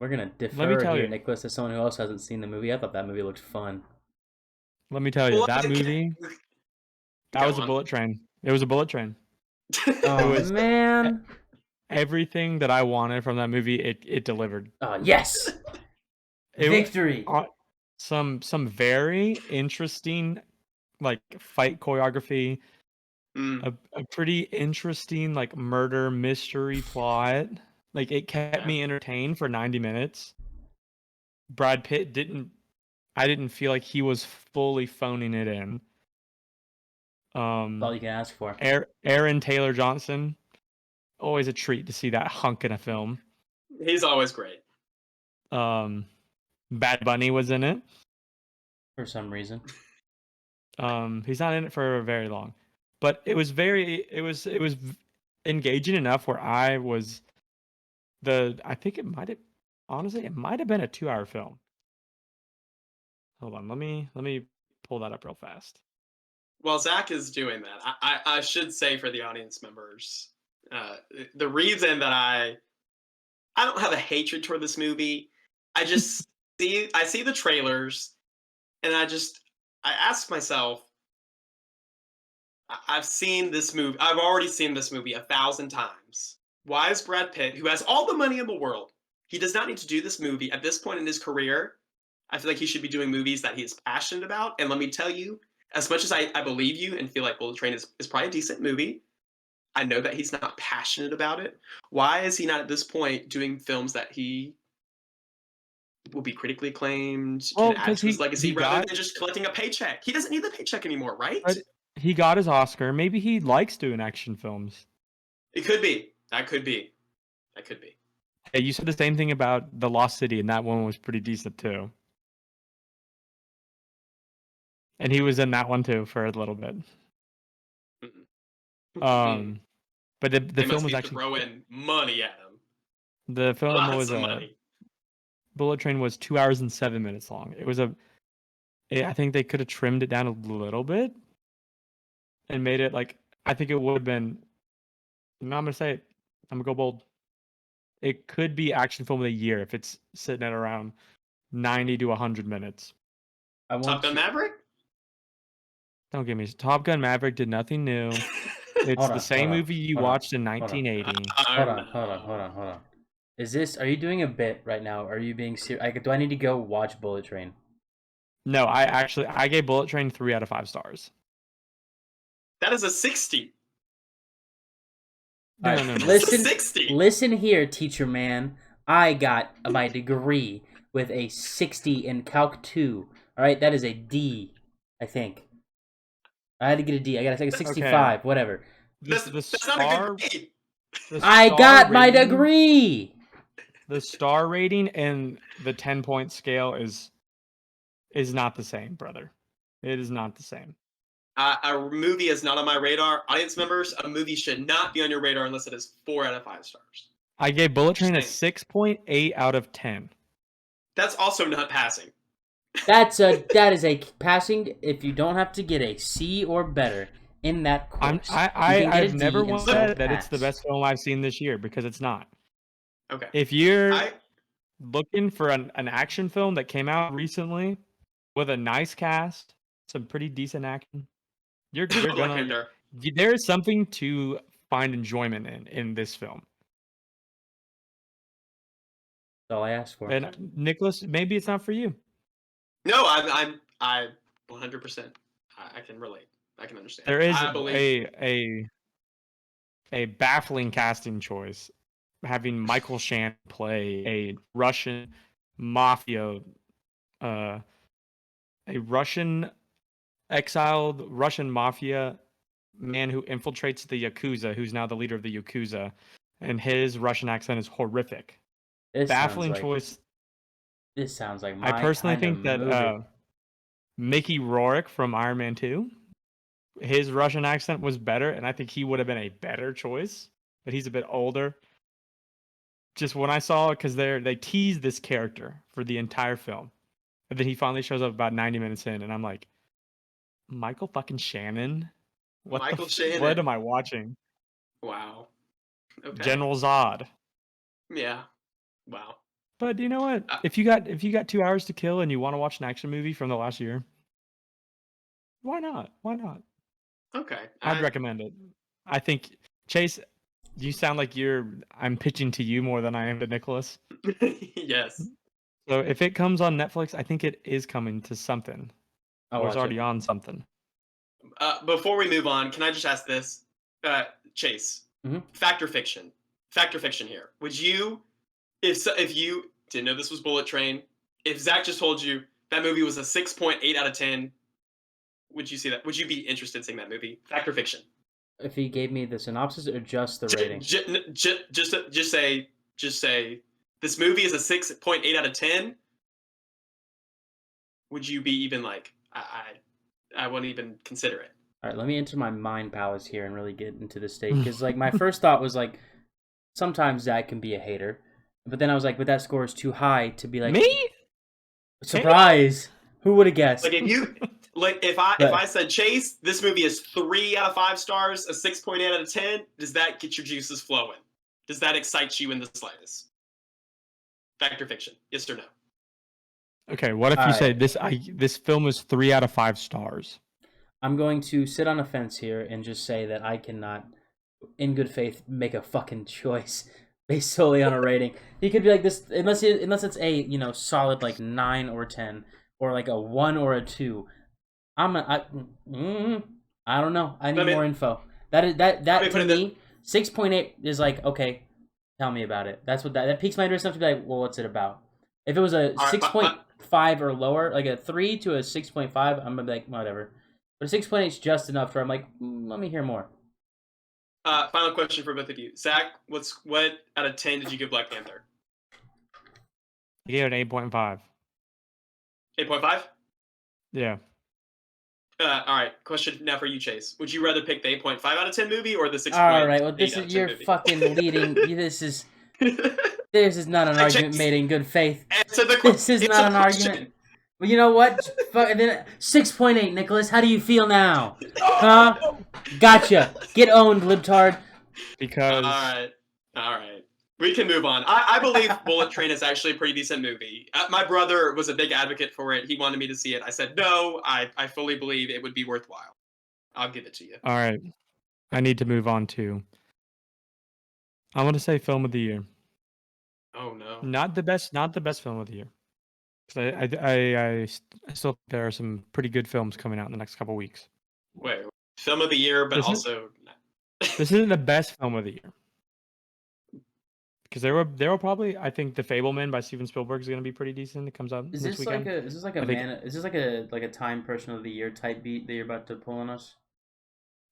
We're gonna me defer tell here, you. Nicholas, as someone who else hasn't seen the movie. I thought that movie looked fun. Let me tell you, Well, that movie, that Go was a on. bullet train. It was a bullet train. It Oh was man! everything that I wanted from that movie. It delivered. Oh yes! It Victory! some very interesting like fight choreography, Mm, a pretty interesting like murder mystery plot. Like it kept yeah. me entertained for 90 minutes. Brad Pitt I didn't feel like he was fully phoning it in. That's all you can ask for. Aaron Taylor Johnson, always a treat to see that hunk in a film. He's always great. Bad Bunny was in it. For some reason. He's not in it for very long, but it was engaging enough where I think it might have been a 2-hour film. Hold on, let me pull that up real fast. While Zach is doing that, I should say for the audience members, the reason that I don't have a hatred toward this movie, I just I see the trailers, and I ask myself, I've seen this movie. I've already seen this movie 1,000 times. Why is Brad Pitt, who has all the money in the world, he does not need to do this movie at this point in his career? I feel like he should be doing movies that he is passionate about. And let me tell you, as much as I believe you and feel like Bullet Train is probably a decent movie, I know that he's not passionate about it. Why is he not at this point doing films that he will be critically acclaimed, can Well, add because to his legacy, he rather got than just collecting a paycheck? He doesn't need the paycheck anymore, right? but he got his Oscar. Maybe he likes doing action films. It could be. That could be. That could be. Hey, you said the same thing about The Lost City, and that one was pretty decent too. And he was in that one too for a little bit. But the They film must was be actually throwing money at him. the film Lots was of money. Bullet Train was 2 hours and 7 minutes long. I think they could have trimmed it down a little bit and made it like I think it would have been. No, I'm gonna say it. I'm gonna go bold. It could be action film of the year if it's sitting at around 90 to 100 minutes. I want Top Gun to... Maverick? Don't give me Top Gun Maverick did nothing new. It's Hold the on, same hold on, movie you hold on, watched in hold on. 1980. Hold Oh, on, hold on, hold no. on, hold on. Are you doing a bit right now? Are you being serious? Do I need to go watch Bullet Train? No, I gave Bullet Train 3 out of 5 stars. That is a 60. No, All right, no, no. That's a listen, 60. listen here, teacher man. I got my degree with a 60 in Calc 2. All right, that is a D, I think. I had to get a D. I got to take a 65, Okay. whatever. That's not a good grade. I star got my rating- degree. The star rating and the 10-point scale is not the same, brother. It is not the same. A movie is not on my radar. Audience members, a movie should not be on your radar unless it is 4 out of 5 stars. I gave Bullet Train a Same. 6.8 out of 10. That's also not passing. That is a passing if you don't have to get a C or better in that course. I've never and once still said that it's the pass. best film I've seen this year because it's not. Okay. If you're I looking for an action film that came out recently with a nice cast, some pretty decent action, you're Black gonna Panther. there is something to find enjoyment in this film. That's all I asked for. And Nicholas, maybe it's not for you. No, I 100%. I can relate. I can understand. There is I believe a baffling casting choice, having Michael Shannon play a Russian mafia, a Russian exiled Russian mafia man who infiltrates the Yakuza, who's now the leader of the Yakuza, and his Russian accent is horrific. This Baffling sounds like, choice. This sounds like my I personally kind of think that movie. Mickey Rourke from Iron Man 2, his Russian accent was better, and I think he would have been a better choice, but he's a bit older. Just when I saw it, because they teased this character for the entire film, and then he finally shows up about 90 minutes in, and I'm like, Michael fucking Shannon? Michael Shannon. What am I watching? Wow. Okay. General Zod. Yeah. Wow. But you know what? Uh, If you got 2 hours to kill and you want to watch an action movie from the last year, why not? Why not? okay. I'd recommend it. I think Chase, you sound like I'm pitching to you more than I am to Nicholas. Yes. So if it comes on Netflix, I think it is coming to something. I'll Or it's watch already it. on something. Before we move on, can I just ask this, Chase? Mhm. Fact or fiction? Fact or fiction here? Would you, if you didn't know this was Bullet Train, if Zach just told you that movie was a 6.8 out of 10, would you see that? Would you be interested in seeing that movie? Fact or fiction? If he gave me the synopsis or just the J- rating, j- j- just say this movie is a 6.8 out of 10. Would you be even like I wouldn't even consider it? all right, let me enter my mind palace here and really get into the state because like my first thought was like sometimes Zach can be a hater, but then I was like, but that score is too high to be like Me? surprise. Who would have guessed? Like if I said Chase, this movie is 3 out of 5 stars, a 6.8 out of 10. Does that get your juices flowing? Does that excite you in the slightest? Fact or fiction? Yes or no? Okay, what if you say this film is 3 out of 5 stars? I'm going to sit on a fence here and just say that I cannot, in good faith, make a fucking choice based solely on a rating. He could be like this unless it's a solid like 9 or 10 or like a 1 or a 2. I don't know. I need more info. That to me 6.8 is like okay. Tell me about it. That's what that piques my interest enough to be like, well, what's it about? If it was a 6.5 or lower, like a 3 to a 6.5, I'm gonna be like, whatever. But a 6.8 is just enough where I'm like, let me hear more. Final question for both of you. Zach, what out of 10 did you give Black Panther? I gave it an 8.5. 8.5? Yeah. All right. Question now for you, Chase. Would you rather pick the 8.5 out of 10 movie or the 6.8? All right. Well, this is your fucking leading. This is not an argument made in good faith. This is not an argument. Well, you know what? 6.8, Nicholas. How do you feel now? Huh? Gotcha. Get owned, libtard. Because all right. We can move on. I believe Bullet Train is actually a pretty decent movie. My brother was a big advocate for it. He wanted me to see it. I said no. I fully believe it would be worthwhile. I'll give it to you. All right. I need to move on to. I want to say film of the year. Oh no. Not the best film of the year. I still think there are some pretty good films coming out in the next couple weeks. Wait, film of the year, but also this isn't the best film of the year. Because there were probably, I think, The Fableman by Steven Spielberg is going to be pretty decent. It comes out this weekend. Is this like a Time Person of the Year type beat that you're about to pull on us?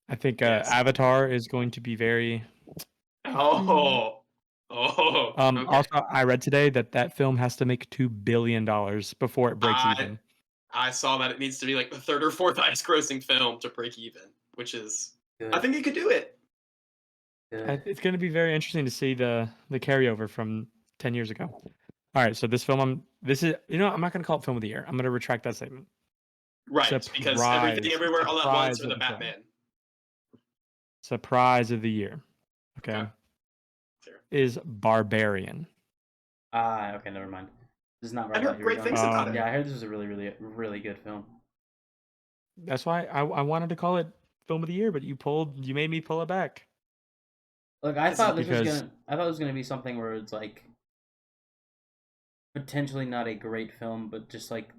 I think Avatar is going to be very. Okay. Also, I read today that film has to make $2 billion before it breaks even. I saw that it needs to be like the 3rd or 4th highest grossing film to break even, which is good. I think it could do it. It's going to be very interesting to see the carryover from 10 years ago. All right, so this film, I'm not going to call it film of the year. I'm going to retract that statement. Right, because Everything Everywhere All at Once or the Batman. Surprise of the year. Okay. Is Barbarian. Okay, never mind. This is not right. I heard great things about it. Yeah, I heard this was a really, really, really good film. That's why I wanted to call it film of the year, but you made me pull it back. Look, I thought this was gonna be something where it's like potentially not a great film, but just like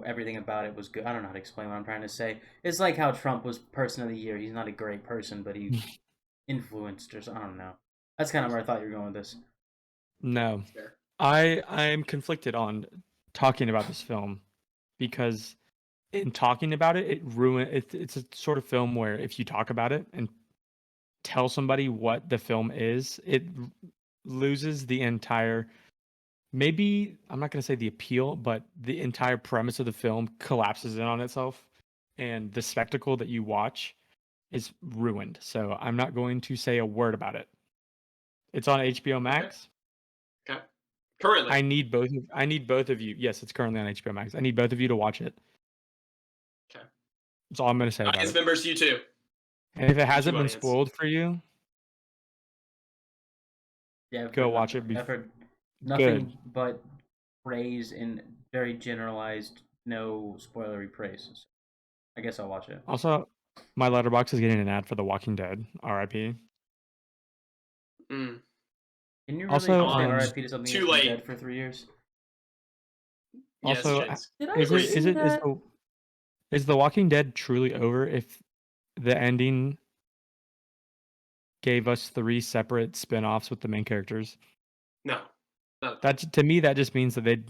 everything about it was good. I don't know how to explain what I'm trying to say. It's like how Trump was Person of the Year. He's not a great person, but he influenced or I don't know. That's kind of where I thought you were going with this. No, I'm conflicted on talking about this film because in talking about it, it's a sort of film where if you talk about it and tell somebody what the film is, it loses the entire. Maybe I'm not going to say the appeal, but the entire premise of the film collapses in on itself, and the spectacle that you watch is ruined. So I'm not going to say a word about it. It's on HBO Max. Okay. Currently, I need both of you. Yes, it's currently on HBO Max. I need both of you to watch it. Okay. That's all I'm going to say about audience it. Members, you too. And if it hasn't been spoiled for you, Yeah, I've Go heard watch nothing. it. I've heard Good. nothing but praise and very generalized, no spoilery praise. So I guess I'll watch it. Also, my letterbox is getting an ad for The Walking Dead. R.I.P. Mm. Can you really Also, say Um, RIP to something too that's been late. dead for 3 years? Yes, also, James. Did I is it see is it is that? The Walking Dead truly over if the ending gave us 3 separate spin-offs with the main characters? No. No. That to me that just means that they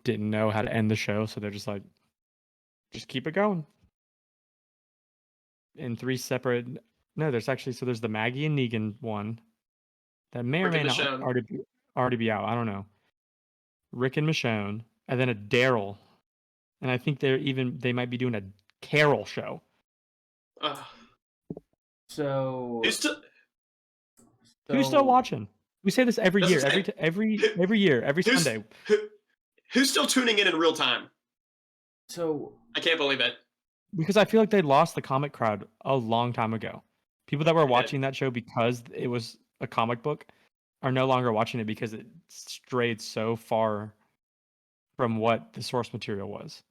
didn't know how to end the show, so they're just like, just keep it going. In 3 separate. No, there's actually there's the Maggie and Negan one that may or Rick may and not Michonne. already be out. I don't know. Rick and Michonne, and then a Daryl, and I think they might be doing a Carol show. Ugh. So, Who's still Who's still watching? We say this every That's year, what I'm saying. every year, every who's Sunday. who's still tuning in real time? so I can't believe it. Because I feel like they lost the comic crowd a long time ago. People that were They did. watching that show because it was a comic book are no longer watching it because it strayed so far from what the source material was.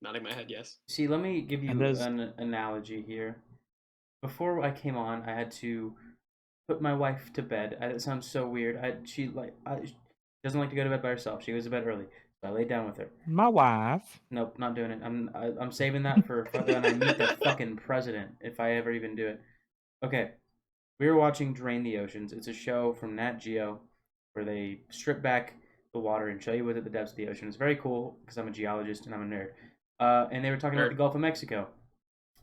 Nodding my head, yes. see, let me give And you there's an analogy here. Before I came on, I had to put my wife to bed. It sounds so weird. She doesn't like to go to bed by herself. She goes to bed early, so I laid down with her. my wife. Nope, not doing it. I'm saving that for when I meet the fucking president, if I ever even do it. Okay, we were watching Drain the Oceans. It's a show from Nat Geo where they strip back the water and show you what's at the depths of the ocean. It's very cool because I'm a geologist and I'm a nerd. And they were talking about the Gulf of Mexico,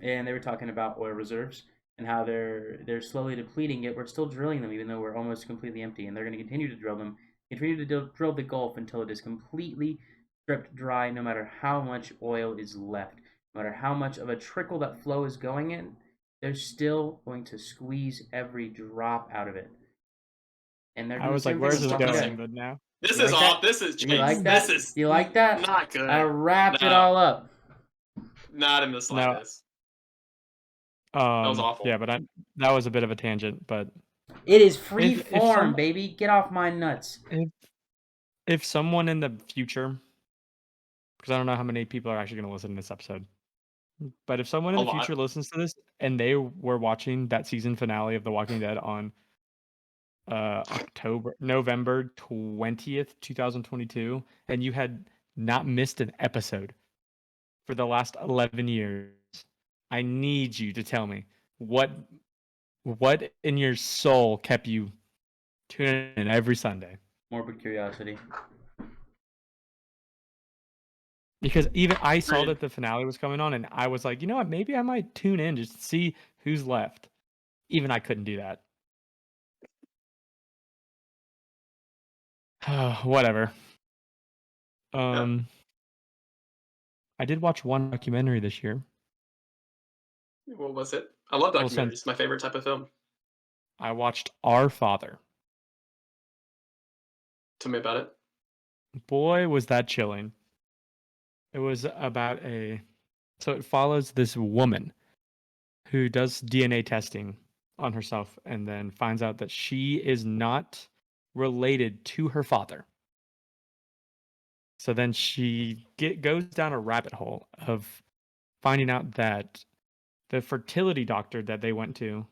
and they were talking about oil reserves and how they're slowly depleting. Yet we're still drilling them, even though we're almost completely empty. And they're going to continue to drill them, continue to drill the Gulf until it is completely stripped dry. No matter how much oil is left, no matter how much of a trickle that flow is going in, they're still going to squeeze every drop out of it. And they're I doing the was like, same thing where's with this Walking going? Dead. But now This You is like all. that? This is You James. like that? This is You like that? not good. I wrapped it No. all up. Not in the slightest. That was awful. yeah, but that was a bit of a tangent. But It is free if form, baby. Get off my nuts. if someone in the future, because I don't know how many people are actually going to listen to this episode, but if someone in A the lot. future listens to this and they were watching that season finale of The Walking Dead on November 20th, 2022, and you had not missed an episode for the last 11 years, I need you to tell me what in your soul kept you tuning in every Sunday. Morbid curiosity. Because even I saw Agreed. that the finale was coming on, and I was like, you know what? Maybe I might tune in just to see who's left. Even I couldn't do that. Whatever. I did watch one documentary this year. What was it? I love Well, documentaries. It's my favorite type of film. I watched Our Father. Tell me about it. Boy, was that chilling. It was about so it follows this woman who does DNA testing on herself and then finds out that she is not related to her father. So then she goes down a rabbit hole of finding out that the fertility doctor that they went to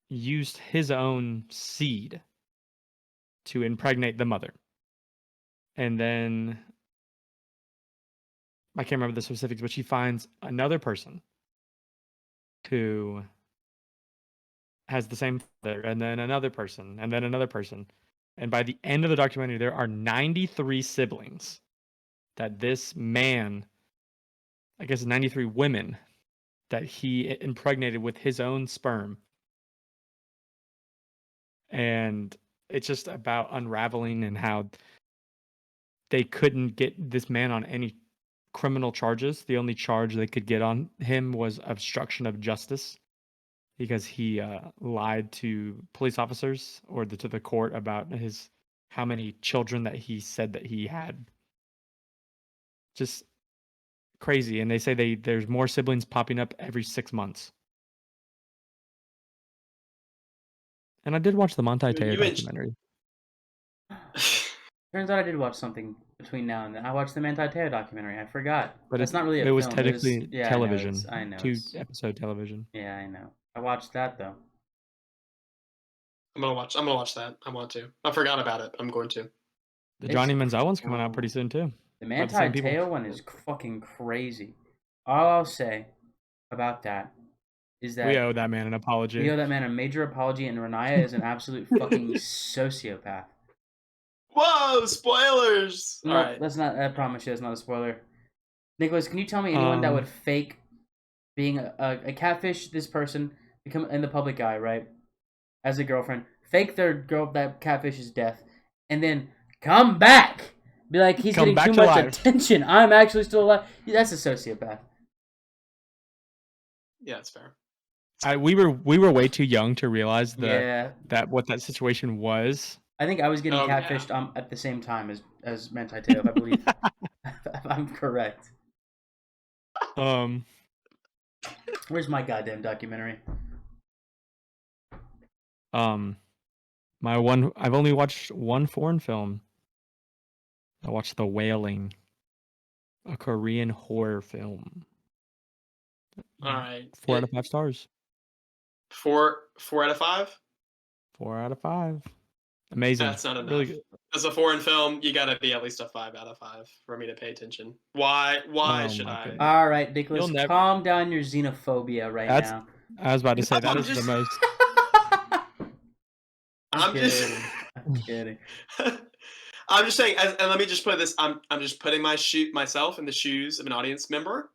used his own seed to impregnate the mother. And then I can't remember the specifics, but she finds another person who has the same father, and then another person, and then another person. And by the end of the documentary, there are 93 siblings that this man, I guess 93 women, that he impregnated with his own sperm. And it's just about unraveling and how they couldn't get this man on any criminal charges. The only charge they could get on him was obstruction of justice because he lied to police officers or to the court about how many children that he said that he had. Just crazy. And they say there's more siblings popping up every 6 months. And I did watch the Manti Te'o You and- documentary. Turns out I did watch something between now and then. I watched the Manti Te'o documentary. I forgot. But That's not really a it was film. technically Yeah, television. I know. 2-episode television. Yeah, I know. I watched that though. I'm gonna watch that. I want to. I forgot about it. I'm going to. The Johnny Manziel one's coming out Ooh. pretty soon too. The the Manti same people. Te'o one is fucking crazy. All I'll say about that is that We owe that man an apology. we owe that man a major apology, and Renaya is an absolute fucking sociopath. Whoa! Spoilers. No, All right. that's not. I promise you, that's not a spoiler. Nicholas, can you tell me anyone that would fake being a catfish? This person become in the public eye, right? As a girlfriend, fake their girl that catfish's death, and then come back, be like he's Come getting back too to much life. attention. I'm actually still alive. That's a sociopath. Yeah, it's fair. We were way too young to realize Yeah, what that situation was. I think I was getting Oh, yeah. catfished at the same time as Manti Te'o, if I believe. If I'm correct. Where's my goddamn documentary? I've only watched one foreign film. I watched The Wailing, a Korean horror film. All right. 4 out of 5 stars. 4 out of 5. 4 out of 5. Amazing. That's not enough. Really good. As a foreign film, you gotta be at least a 5 out of 5 for me to pay attention. Why Oh should my I? goodness. All right, Nicholas, You'll never- calm down your xenophobia right That's- now. I was about to say No, that I'm is the just- most. I'm just kidding. I'm kidding. I'm just saying, and let me just put this. I'm just putting myself in the shoes of an audience member.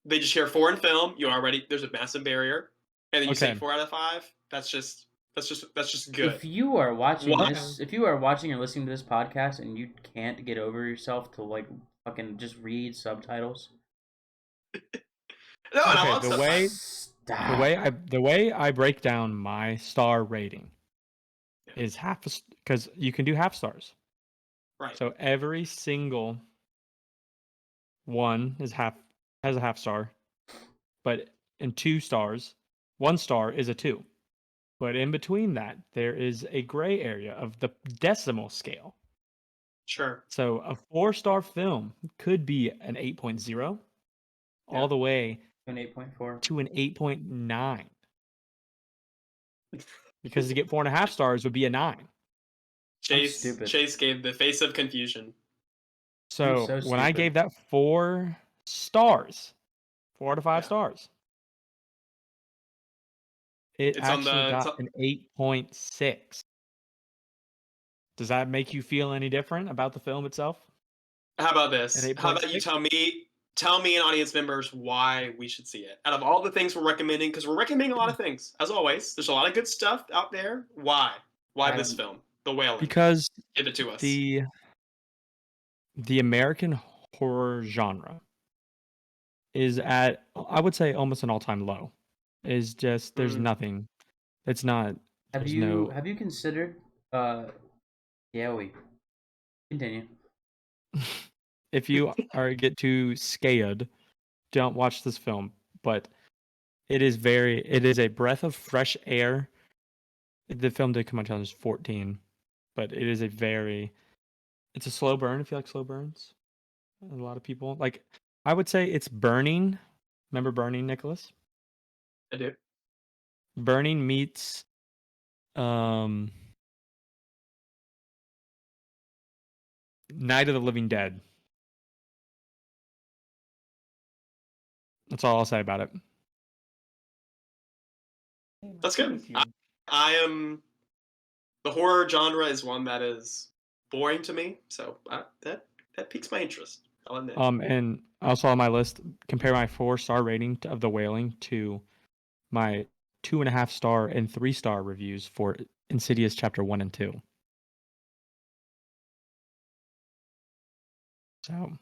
They just hear foreign film. There's a massive barrier, and then you say Okay. 4 out of 5. That's just good. If you are watching Why? if you are watching and listening to this podcast and you can't get over yourself to like fucking just read subtitles, No, and I Okay, love the stuff way- like- stop. The way I break down my star rating Yeah. is because you can do half stars. right. So every single one has a half star, but in 2 stars, 1 star is a 2. But in between that, there is a gray area of the decimal scale. Sure. So a 4-star film could be an 8.0 Yeah. all the way An 8.4. to an 8.9. Because to get 4.5 stars would be a 9. stupid. Chase gave the face of confusion. So, so when I stupid. gave that 4 stars, 4 out of 5 Yeah. stars, it It's on actually the- it's got an 8.6. Does that make you feel any different about the film itself? How about this? An How about you 8.6? tell me and audience members why we should see it? Out of all the things we're recommending, because we're recommending a lot of things, as always. There's a lot of good stuff out there. Why? Why this film? The Wailing. Because Give it to us. the American horror genre is at, I would say, almost an all-time low. Is just there's Mm. nothing. It's not. Have There's you no- have you considered yeah, we continue. If you get too scared, don't watch this film. But it is a breath of fresh air. The film did come out in 2014, but it is it's a slow burn if you like slow burns. A lot of people like. I would say it's Burning. Remember Burning, Nicholas? I do. Burning meets Night of the Living Dead. That's all I'll say about it. That's good. I am. The horror genre is one that is boring to me, so that piques my interest. I'll admit. And also on my list, compare my 4-star rating of The Wailing to my 2.5-star and 3-star reviews for Insidious Chapter 1 and 2. So,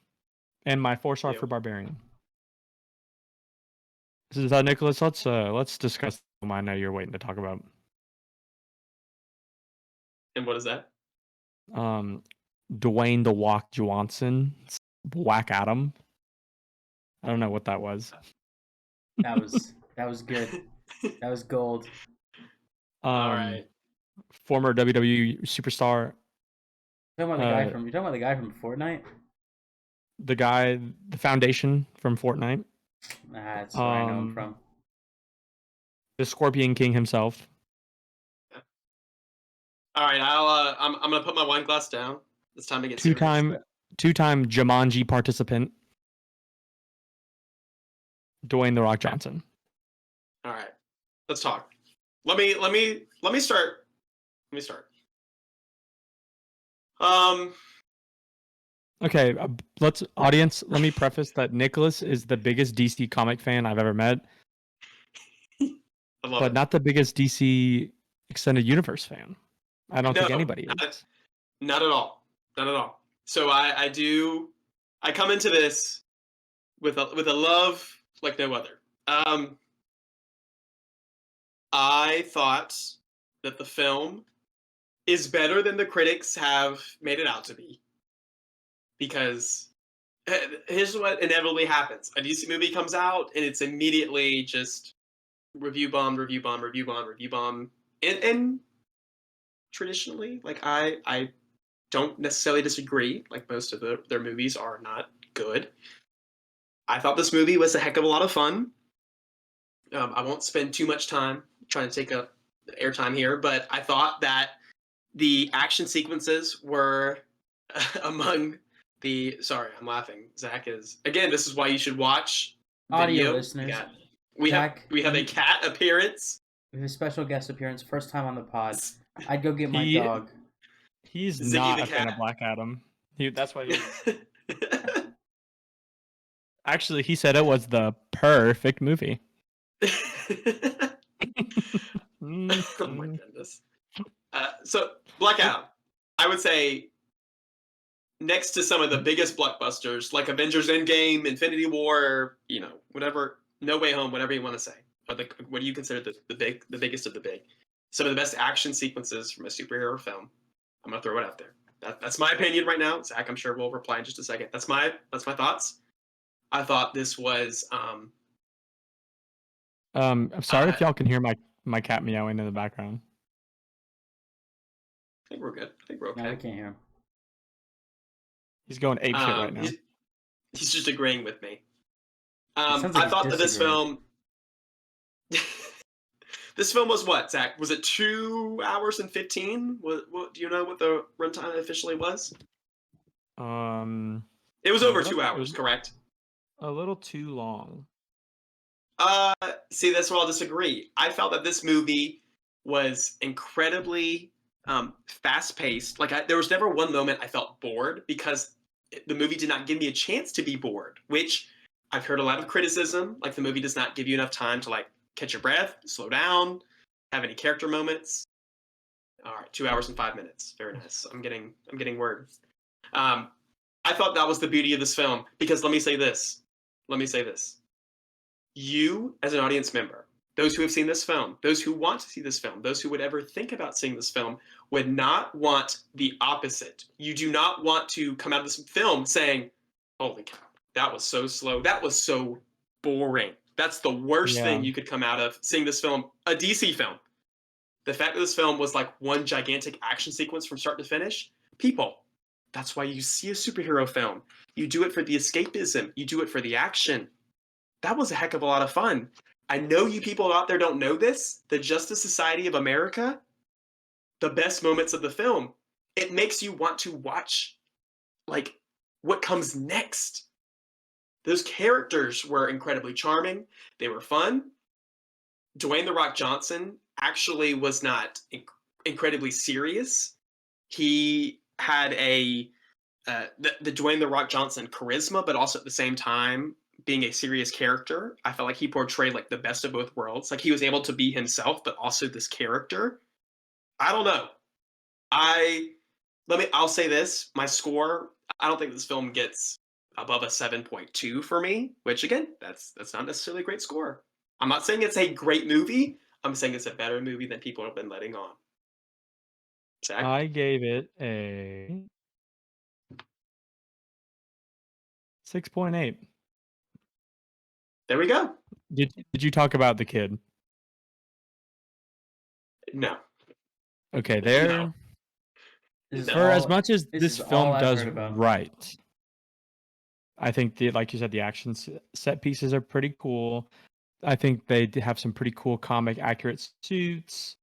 and my 4-star Yep. for Barbarian. Is that Nicholas? Let's discuss the film I know you're waiting to talk about. And what is that? Dwayne The Walk Johnson, Black Adam. I don't know what that was. That was good. That was gold. All right. former WWE superstar. You're talking about the guy from Fortnite? The guy, the Foundation from Fortnite. That's where I know him from. The Scorpion King himself. All right, I'm gonna put my wine glass down. It's time to get two-time Jumanji participant, Dwayne the Rock Johnson. All right, let's talk. Let me start. Let me start. Okay, let me preface that Nicholas is the biggest DC comic fan I've ever met, but not the biggest DC Extended Universe fan. I don't think anybody is. Not at all. Not at all. So I come into this with a love like no other. I thought that the film is better than the critics have made it out to be. Because here's what inevitably happens. A DC movie comes out and it's immediately just review bomb. And traditionally, like I don't necessarily disagree. Like most of their movies are not good. I thought this movie was a heck of a lot of fun. I won't spend too much time trying to take up airtime here, but I thought that the action sequences were among sorry, I'm laughing. Zach is again. This is why you should watch audio video. listeners. We have a cat appearance. We have a special guest appearance, first time on the pod. I'd go get my dog. He's Ziggy not a fan of Black Adam. That's why. Actually, he said it was the perfect movie. Oh my goodness. So Black Adam, I would say, next to some of the biggest blockbusters like Avengers Endgame, Infinity War, whatever, No Way Home, whatever you want to say. What do you consider the biggest of the big? Some of the best action sequences from a superhero film. I'm gonna throw it out there. That's my opinion right now. Zach, I'm sure will reply in just a second. That's my thoughts. I thought this was. I'm sorry if y'all can hear my cat meowing in the background. I think we're good. I think we're okay. No, I can't hear him. He's going apeshit right now. He's just agreeing with me. I thought that this film. This film was what, Zach? Was it 2 hours and 15? What do you know what the runtime officially was? It was over 2 hours, correct? A little too long. See, that's where I'll disagree. I felt that this movie was incredibly fast-paced. Like, there was never one moment I felt bored because the movie did not give me a chance to be bored, which I've heard a lot of criticism. Like, the movie does not give you enough time to, catch your breath, slow down, have any character moments. All right, 2 hours and 5 minutes. Very nice. I'm getting word. I thought that was the beauty of this film because let me say this. You, as an audience member, those who have seen this film, those who want to see this film, those who would ever think about seeing this film, would not want the opposite. You do not want to come out of this film saying, holy cow, that was so slow. That was so boring. That's the worst thing you could come out of seeing this film, a DC film. The fact that this film was like one gigantic action sequence from start to finish, people, that's why you see a superhero film. You do it for the escapism. You do it for the action. That was a heck of a lot of fun. I know you people out there don't know this. The Justice Society of America, the best moments of the film, it makes you want to watch, what comes next. Those characters were incredibly charming. They were fun. Dwayne The Rock Johnson actually was not incredibly serious. He had the Dwayne The Rock Johnson charisma, but also at the same time being a serious character. I felt like he portrayed the best of both worlds. Like he was able to be himself, but also this character. I don't know. I'll say this. My score, I don't think this film gets above a 7.2 for me, which again, that's not necessarily a great score. I'm not saying it's a great movie. I'm saying it's a better movie than people have been letting on. Zach? I gave it a 6.8. There we go. Did you talk about the kid? No. Okay, there. This is For as all- much as this this is all film I've does heard about. right, I think like you said, the action set pieces are pretty cool. I think they have some pretty cool comic accurate suits.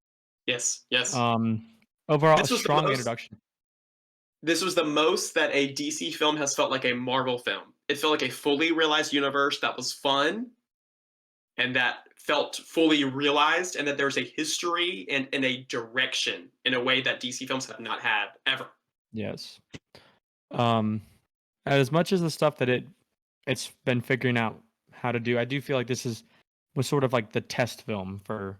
Yes, yes. Overall, a This was the strong most. introduction. This was the most that a DC film has felt like a Marvel film. It felt like a fully realized universe that was fun and that felt fully realized, and that there's a history and a direction in a way that DC films have not had ever. Yes. As much as the stuff that it's been figuring out how to do, I do feel like was sort of like the test film for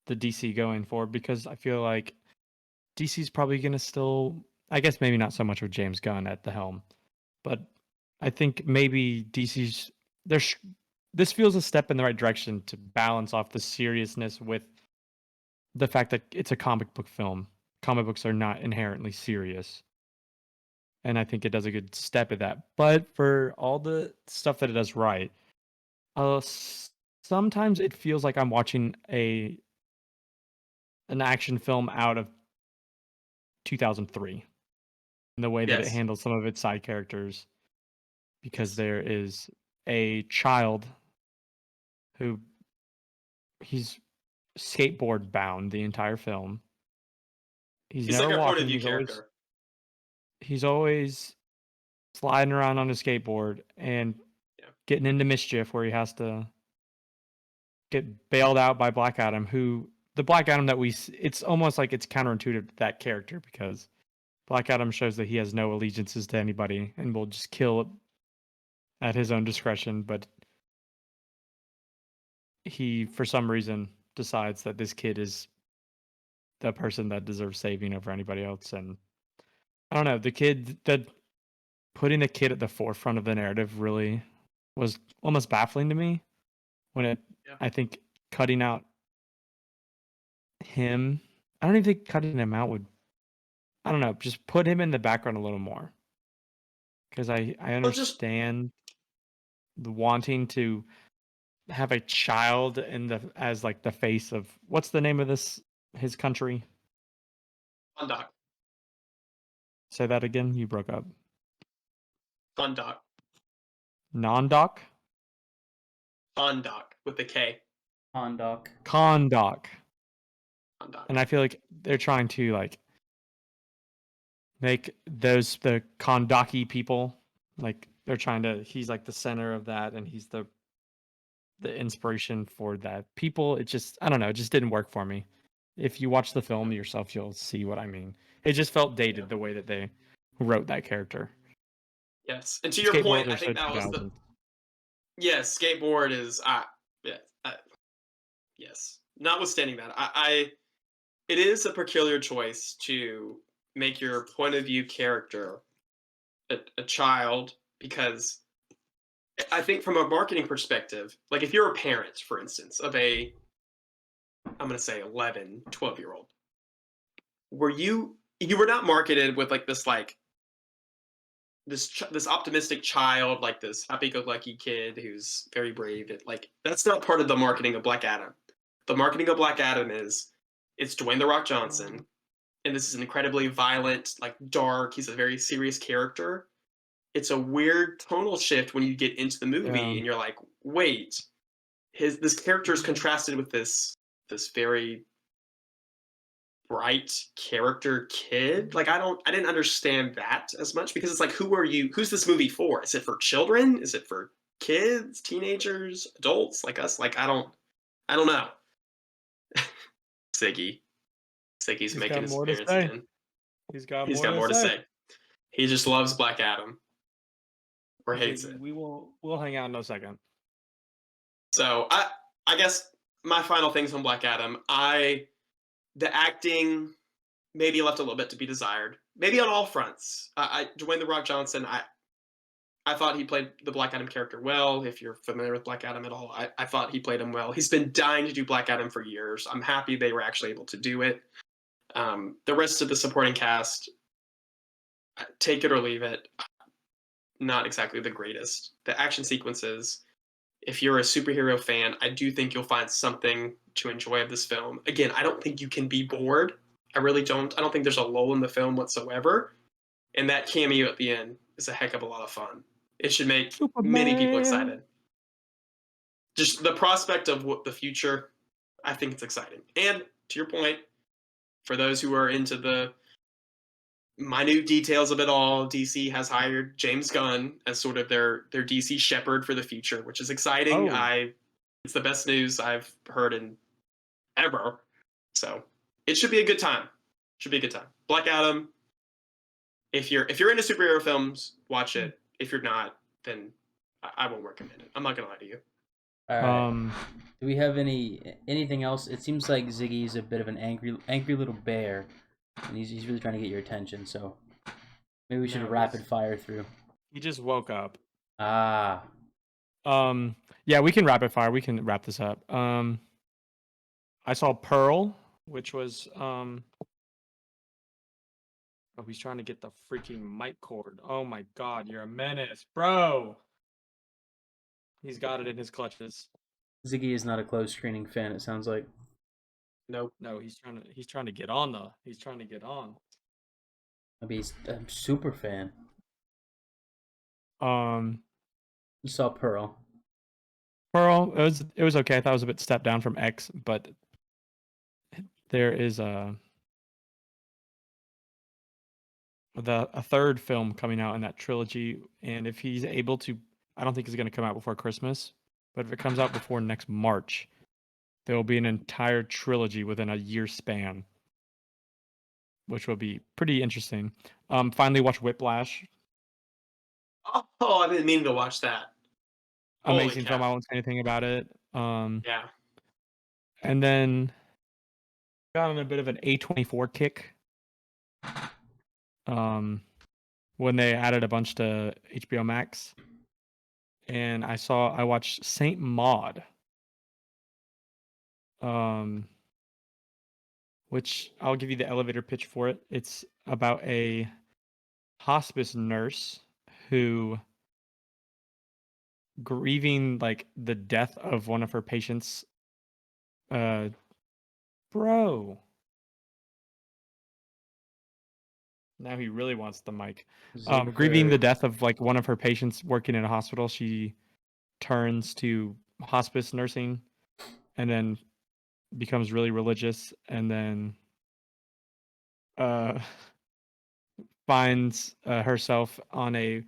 the DC going forward, because I feel like DC's probably gonna still, I guess maybe not so much with James Gunn at the helm, but I think maybe this feels a step in the right direction to balance off the seriousness with the fact that it's a comic book film. Comic books are not inherently serious. And I think it does a good step at that. But for all the stuff that it does right, sometimes it feels like I'm watching an action film out of 2003 in the way that it Yes. handles some of its side characters, because there is a child who he's skateboard bound the entire film. He's He's never like a point of walking. view character. He's always sliding around on his skateboard and Yeah. getting into mischief where he has to get bailed out by Black Adam, who the Black Adam that it's almost like it's counterintuitive to that character, because Black Adam shows that he has no allegiances to anybody and will just kill at his own discretion, but he, for some reason, decides that this kid is the person that deserves saving over anybody else. And I don't know, putting the kid at the forefront of the narrative really was almost baffling to me when I think cutting out him, I don't even think cutting him out would, I don't know, just put him in the background a little more. Because I understand the wanting to have a child as like the face of, what's the name of his country? Kahndaq. Say that again, you broke up. Kahndaq. Nondoc? Kahndaq with the K. Kahndaq. Kahndaq. Kahndaq. And I feel like they're trying to like make the Kahndaqi people, like they're trying to, he's like the center of that, and he's the inspiration for that people. It just, I don't know, it just didn't work for me. If you watch the film yourself, you'll see what I mean. It just felt dated the way that they wrote that character. Yes, and to your point, I think so that was the. Yes, skateboard is. Yes. Notwithstanding that, it is a peculiar choice to make your point of view character a child, because I think from a marketing perspective, like if you're a parent, for instance, of I'm going to say 11, 12-year-old, you were not marketed with like this this optimistic child, like this happy-go-lucky kid who's very brave. That's not part of the marketing of Black Adam. The marketing of Black Adam is it's Dwayne the Rock Johnson, and this is an incredibly violent, like dark. He's a very serious character. It's a weird tonal shift when you get into the movie, and you're like, wait, this character is contrasted with this very bright character kid. Like I didn't understand that as much, because it's like, who's this movie for? Is it for children? Is it for kids, teenagers, adults like us? Like I don't know. Siggy's making his appearance again. He's got more to say. He just loves Black Adam or hates it. We'll hang out in a second. So I guess my final things on Black Adam, the acting maybe left a little bit to be desired. Maybe on all fronts. Dwayne the Rock Johnson, I thought he played the Black Adam character well. If you're familiar with Black Adam at all, I thought he played him well. He's been dying to do Black Adam for years. I'm happy they were actually able to do it. The rest of the supporting cast, take it or leave it, not exactly the greatest. The action sequences, if you're a superhero fan, I do think you'll find something to enjoy of this film. Again, I don't think you can be bored. I really don't. I don't think there's a lull in the film whatsoever. And that cameo at the end is a heck of a lot of fun. It should make many people Superman. excited. Just the prospect of what the future, I think it's exciting. And to your point, for those who are into the minute details of it all, DC has hired James Gunn as sort of their DC shepherd for the future, which is exciting. Oh. It's the best news I've heard in ever. So it should be a good time. Should be a good time. Black Adam. If you're into superhero films, watch it. If you're not, then I won't recommend it. I'm not gonna lie to you. All right. Um, Do we have anything else? It seems like Ziggy's a bit of an angry little bear, and he's really trying to get your attention. So maybe we should No, rapid fire through. he just woke up. Ah, Yeah, we can rapid fire. We can wrap this up. I saw Pearl, which was Oh, he's trying to get the freaking mic cord. Oh my god, you're a menace, bro. He's got it in his clutches. Ziggy is not a closed screening fan. It sounds like. Nope. No, he's trying to get on though. He's trying to get on. Maybe he's a super fan. Um, You saw Pearl. Pearl, it was okay. I thought it was a bit stepped down from X, but there is a third film coming out in that trilogy, and if he's able to, I don't think it's going to come out before Christmas, but if it comes out before next March, there will be an entire trilogy within a year span, which will be pretty interesting. Finally watched Whiplash. Oh, I've been meaning to watch that. Holy Amazing cow. film. I won't say anything about it. Yeah. And then got on a bit of an A24 kick. When they added a bunch to HBO Max, and I watched Saint Maud, which I'll give you the elevator pitch for it. It's about a hospice nurse who, grieving like the death of one of her patients, bro. Now he really wants the mic. Grieving the death of like one of her patients working in a hospital, she turns to hospice nursing, and then becomes really religious, and then finds herself on a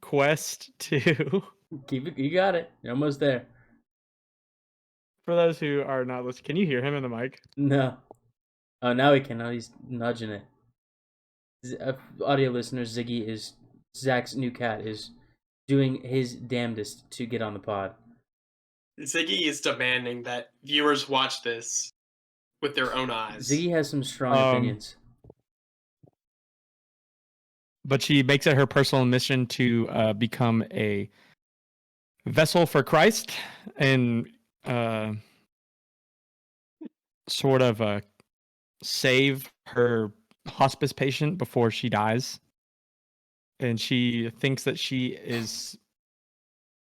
quest to. Keep it. You got it. You're almost there. For those who are not listening, can you hear him in the mic? No. Oh, now he can. Now he's nudging it. Audio listeners, Ziggy is Zach's new cat is doing his damnedest to get on the pod. Ziggy is demanding that viewers watch this with their own eyes. Ziggy has some strong opinions. But she makes it her personal mission to become a vessel for Christ and sort of save her hospice patient before she dies. And she thinks that she is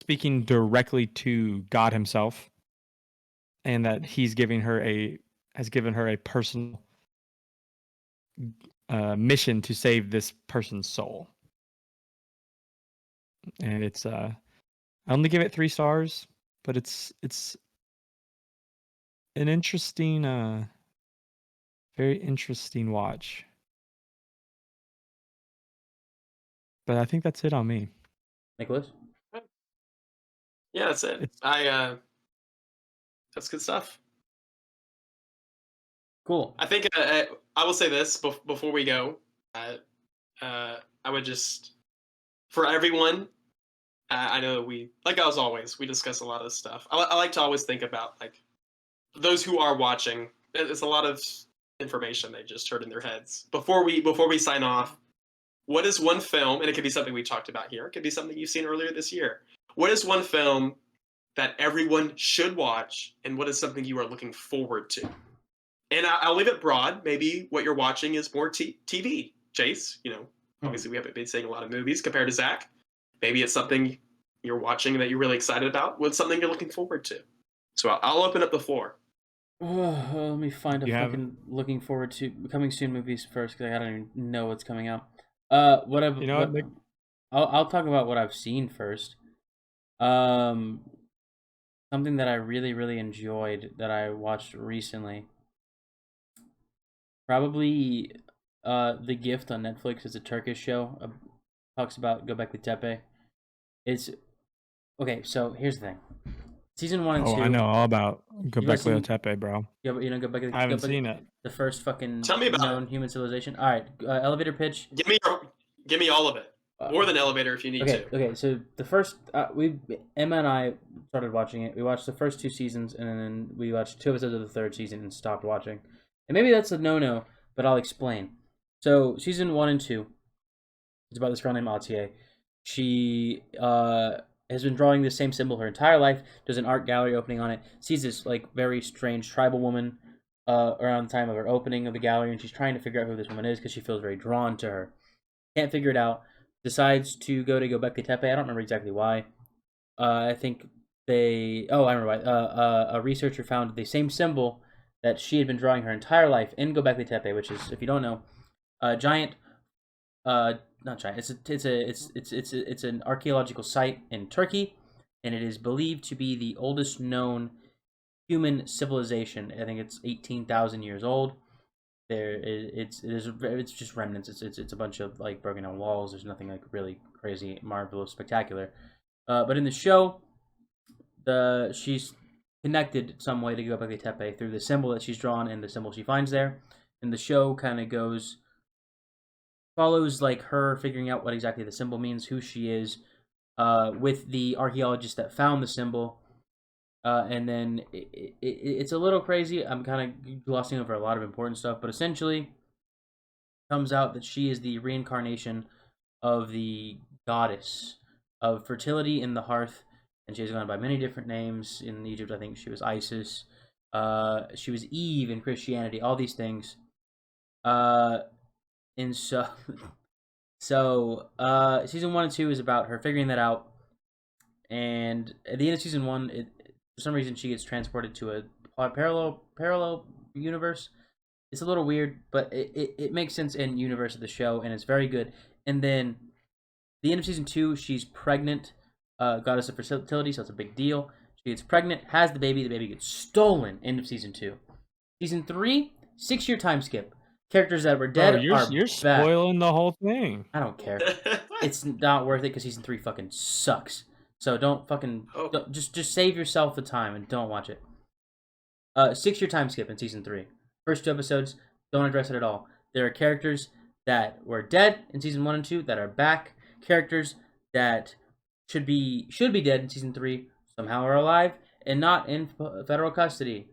speaking directly to God himself, and that he's given her a personal mission to save this person's soul. And it's I only give it 3 stars, but it's an interesting very interesting watch. But I think that's it on me. Nicholas? Yeah, that's it. That's good stuff. Cool. I think I will say this before we go. I would just, for everyone, I know we, like as always, we discuss a lot of stuff. I like to always think about like those who are watching. It's a lot of information they just heard in their heads. Before we sign off, what is one film, and it could be something we talked about here, it could be something you've seen earlier this year. What is one film that everyone should watch, and what is something you are looking forward to? And I'll leave it broad. Maybe what you're watching is more TV. Chase, obviously we haven't been seeing a lot of movies compared to Zach. Maybe it's something you're watching that you're really excited about. What's something you're looking forward to? So I'll open up the floor. Let me find a You have fucking looking forward to coming soon movies first because I don't even know what's coming out. What I've you know what, what Nick? I'll talk about what I've seen first. Um, something that I really enjoyed that I watched recently. Probably, The Gift on Netflix is a Turkish show. Talks about Göbekli Tepe. It's okay. So here's the thing: season one and Oh, I know two. all about You guys Göbekli seen? Tepe, bro. You know I haven't Göbekli, seen it. the first fucking Tell me about known human civilization. All right, elevator pitch. it. Give me all of it. Uh, More than elevator if you need okay, to. okay. So the first, Emma and I started watching it. We watched the first two seasons, and then we watched 2 episodes of the third season and stopped watching. And maybe that's a no-no, but I'll explain. So season 1 and 2, it's about this girl named Atiye. She has been drawing the same symbol her entire life. Does an art gallery opening on it. Sees this like very strange tribal woman around the time of her opening of the gallery, and she's trying to figure out who this woman is because she feels very drawn to her. Can't figure it out. Decides to go to Göbekli Tepe. I don't remember exactly why. I think they. Oh, I remember why. A researcher found the same symbol that she had been drawing her entire life in Göbekli Tepe, which is, if you don't know, a giant. Not giant. It's an archaeological site in Turkey, and it is believed to be the oldest known human civilization. I think it's 18,000 years old. It's just remnants. It's a bunch of like broken down walls. There's nothing like really crazy, marvelous, spectacular. But in the show, she's connected some way to Göbekli Tepe through the symbol that she's drawn and the symbol she finds there. And the show kind of follows like her figuring out what exactly the symbol means, who she is, with the archaeologist that found the symbol. And then it's a little crazy. I'm kind of glossing over a lot of important stuff, but essentially, comes out that she is the reincarnation of the goddess of fertility in the hearth, and she has gone by many different names. In Egypt, I think she was Isis. She was Eve in Christianity. All these things. And so, season 1 and 2 is about her figuring that out. And at the end of season 1, for some reason she gets transported to a parallel universe. It's a little weird, but it makes sense in universe of the show, and it's very good. And then the end of season 2, she's pregnant, goddess of fertility, so it's a big deal. She gets pregnant, has the baby gets stolen. End of season 2. Season 3, 6-year time skip. Characters that were dead are You're back. spoiling the whole thing. I don't care. It's not worth it because season 3 fucking sucks. So don't fucking just save yourself the time and don't watch it. 6-year time skip in season 3. First 2 episodes don't address it at all. There are characters that were dead in season 1 and 2 that are back. Characters that should be dead in season 3 somehow are alive and not in federal custody.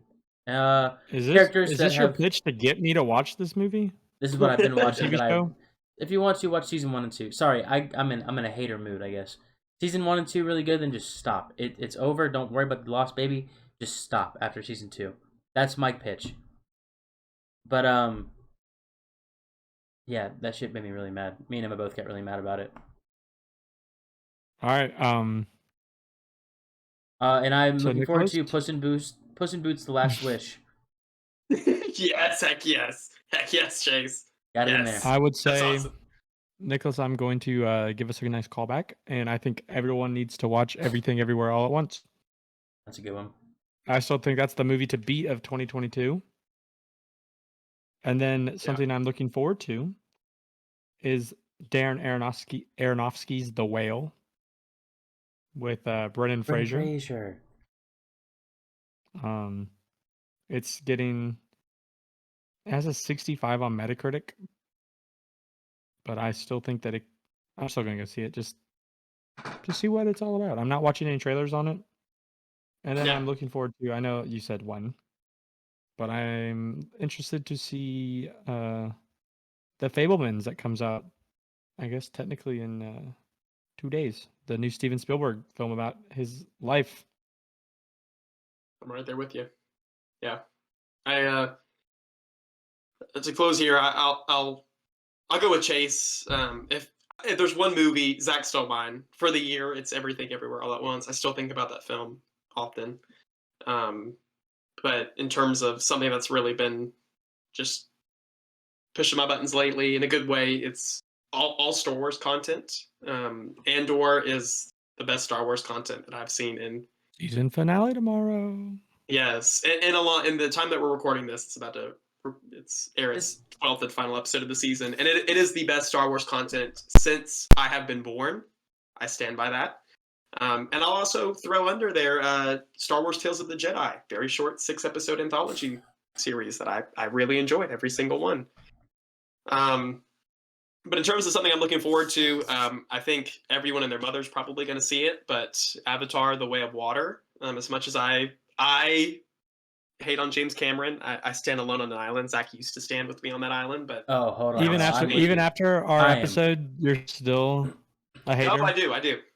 Is characters this your pitch to get me to watch this movie? This is what I've been watching. TV show? If you want to watch season 1 and 2, sorry, I'm in a hater mood, I guess. Season 1 and 2 really good, then just stop. It's over. Don't worry about the lost baby. Just stop after season 2. That's my pitch. But yeah, that shit made me really mad. Me and Emma both get really mad about it. All right. And I'm So looking forward Nicholas? to Puss in Boots: The Last Wish. Yes, heck yes, Chase. Got it in there. Yes. I would That's say, awesome. Nicholas, I'm going to give us a nice callback, and I think everyone needs to watch Everything Everywhere All at Once. That's a good one. I still think that's the movie to beat of 2022. And then something I'm looking forward to is Darren Aronofsky's The Whale with Brendan Fraser. It's getting, it has a 65 on Metacritic, but I still think that I'm still gonna go see it just to see what it's all about. I'm not watching any trailers on it, and then I'm looking forward to. I know you said one, but I'm interested to see the Fabelmans that comes out. I guess technically in 2 days, the new Steven Spielberg film about his life. I'm right there with you. Yeah, to close here, I'll go with Chase. If there's one movie, Zach stole mine for the year, it's Everything Everywhere All at Once. I still think about that film often. but in terms of something that's really been just pushing my buttons lately in a good way, it's all Star Wars content. Andor is the best Star Wars content that I've seen in Season finale tomorrow. yes, and a lot in the time that we're recording this, it's about to air its 12th and final episode of the season, and it is the best Star Wars content since I have been born. I stand by that. And I'll also throw under there Star Wars Tales of the Jedi, very short 6-episode anthology series that I really enjoyed every single one. But in terms of something I'm looking forward to, I think everyone and their mother's probably going to see it, but Avatar: The Way of Water. As much as I hate on James Cameron, I stand alone on an island. Zach used to stand with me on that island, but Oh, hold on. Even after our episode, you're still a hater. Oh, I do.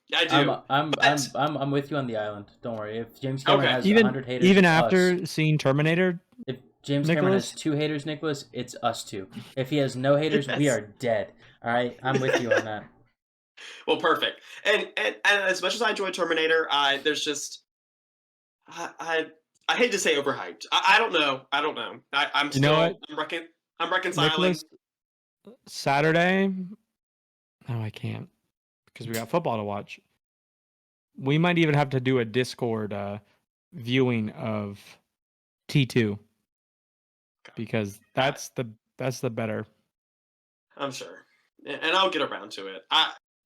Yeah, I do. I'm with you on the island. Don't worry. If James Cameron has even 100 haters, even it's after us. seeing Terminator, If James Cameron has 2 haters, Nicholas, it's us 2. If he has no haters, we are dead. All right, I'm with you on that. Well, perfect. And as much as I enjoy Terminator, there's just I hate to say overhyped. I don't know. I'm still, you know what? I'm reconciling. Nicholas, Saturday. No, I can't because we got football to watch. We might even have to do a Discord viewing of T2 because that's the better. I'm sure, and I'll get around to it.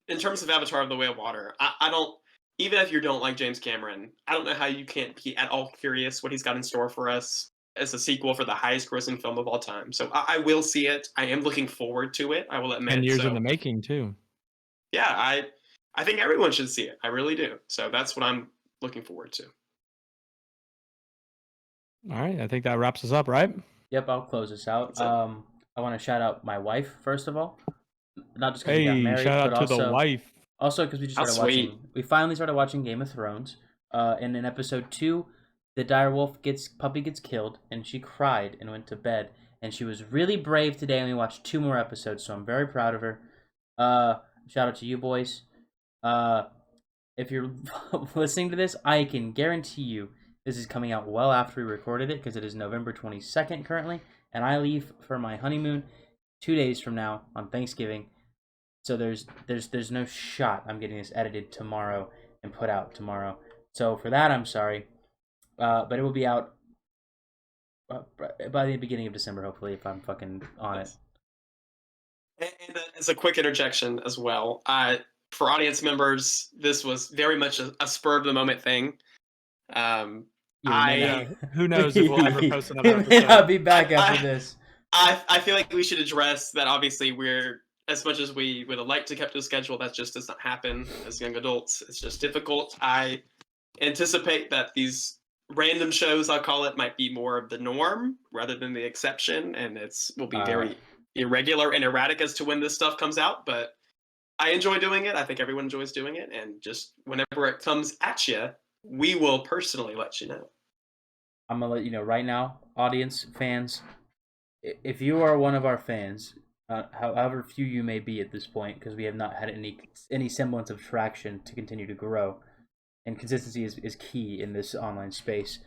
In terms of Avatar: The Way of Water, I don't. Even if you don't like James Cameron, I don't know how you can't be at all curious what he's got in store for us as a sequel for the highest grossing film of all time. So I will see it. I am looking forward to it. I will admit. 10 years in the making too. Yeah, I think everyone should see it. I really do. So that's what I'm looking forward to. All right, I think that wraps us up, right? Yep, I'll close this out. I want to shout out my wife first of all. Not just because Hey, we got married, shout out but to also the wife. Also, because we just started watching, we finally started watching Game of Thrones. And in episode 2, the direwolf puppy gets killed, and she cried and went to bed. And she was really brave today, and we watched 2 more episodes, so I'm very proud of her. Shout out to you boys. If you're listening to this, I can guarantee you this is coming out well after we recorded it, because it is November 22nd currently, and I leave for my honeymoon 2 days from now on Thanksgiving. So there's no shot I'm getting this edited tomorrow and put out tomorrow. So for that, I'm sorry. But it will be out by the beginning of December, hopefully, if I'm fucking on it. And as a quick interjection as well, for audience members, this was very much a spur of the moment thing. Who knows if we'll ever post another episode. May not be back after this. I feel like we should address that. Obviously, we're, as much as we would have liked to keep to a schedule, that just does not happen as young adults. It's just difficult. I anticipate that these random shows, I'll call it, might be more of the norm rather than the exception, and will be very irregular and erratic as to when this stuff comes out. But I enjoy doing it. I think everyone enjoys doing it, and just whenever it comes at you, we will personally let you know. I'm gonna let you know right now, audience, fans. If you are one of our fans, however few you may be at this point, because we have not had any semblance of traction to continue to grow, and consistency is key in this online space.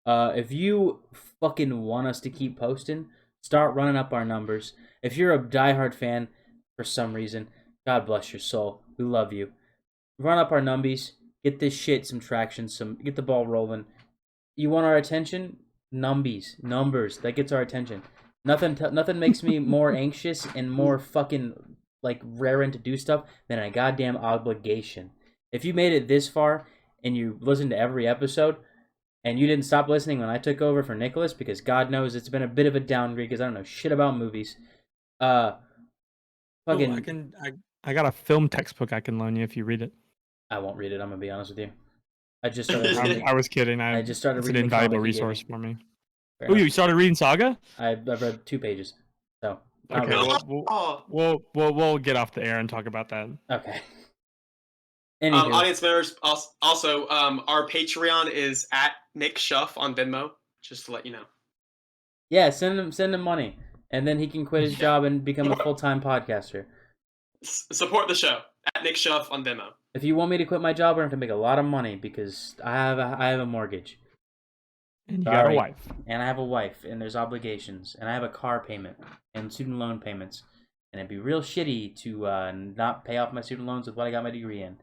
If you fucking want us to keep posting, start running up our numbers. If you're a diehard fan for some reason, God bless your soul. We love you. Run up our numbies. Get this shit some traction. Get the ball rolling. You want our attention? Numbers. That gets our attention. Nothing makes me more anxious and more fucking like raring to do stuff than a goddamn obligation. If you made it this far and you listened to every episode and you didn't stop listening when I took over for Nicholas, because God knows it's been a bit of a downgrade because I don't know shit about movies. I got a film textbook I can loan you if you read it. I won't read it. I'm gonna be honest with you. I just started reading. I was kidding. I just started it's reading. An invaluable resource for me. Fair Oh, enough. you started reading Saga? I've read 2 pages. So okay, we'll get off the air and talk about that. Okay. Anywho. Audience members, also, our Patreon is at Nick Schuff on Venmo. Just to let you know. Yeah, send him money, and then he can quit his job and become a full-time podcaster. Support the show at Nick Schuff on Venmo. If you want me to quit my job, we're going to have to make a lot of money because I have a mortgage. And you got a Sorry. wife. And I have a wife, and there's obligations, and I have a car payment and student loan payments, and it'd be real shitty to not pay off my student loans with what I got my degree in.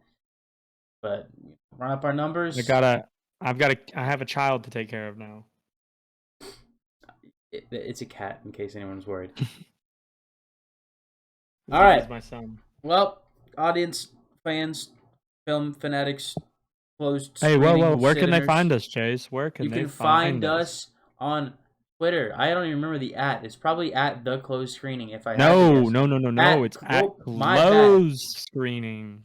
But run up our numbers. I have a child to take care of now. It's a cat, in case anyone's worried. All All right. right. My son. Well, audience, fans, film fanatics, closed. Hey, whoa. screening Where can they sinners, find us, Chase? Where can You they can find us on Twitter. I don't even remember the @. It's probably at the closed screening. If I had to No. guess. It's at my bad. closed screening.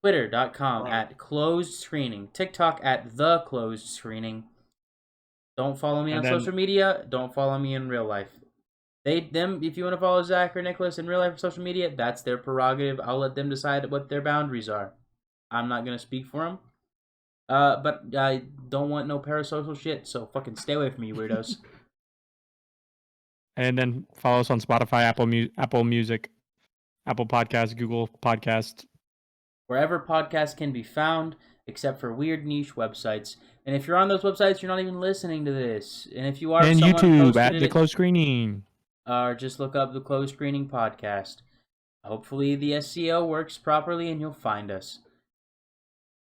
Twitter.com Right. at closed screening. TikTok at the closed screening. Don't follow me on And then- social media. Don't follow me in real life. If you want to follow Zach or Nicholas in real life or social media, that's their prerogative. I'll let them decide what their boundaries are. I'm not gonna speak for them. But I don't want no parasocial shit, so fucking stay away from me, you weirdos. And then follow us on Spotify, Apple Music, Apple Podcasts, Google Podcast. Wherever podcasts can be found, except for weird niche websites. And if you're on those websites, you're not even listening to this. And if you are, And someone YouTube posted at it, the closed screening. or just look up the Closed Screening Podcast. Hopefully the SEO works properly and you'll find us.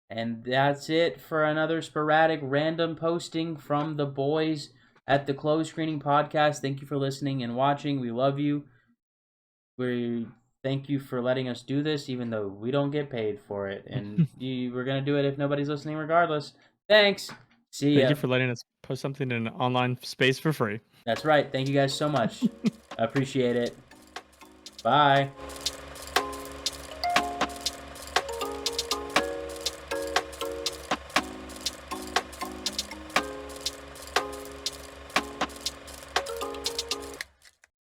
And that's it for another sporadic random posting from the boys at the Closed Screening Podcast. Thank you for listening and watching. We love you. We thank you for letting us do this, even though we don't get paid for it. And we're going to do it if nobody's listening regardless. Thanks. See ya. Thank you for letting us post something in an online space for free. That's right. Thank you guys so much. I appreciate it. Bye.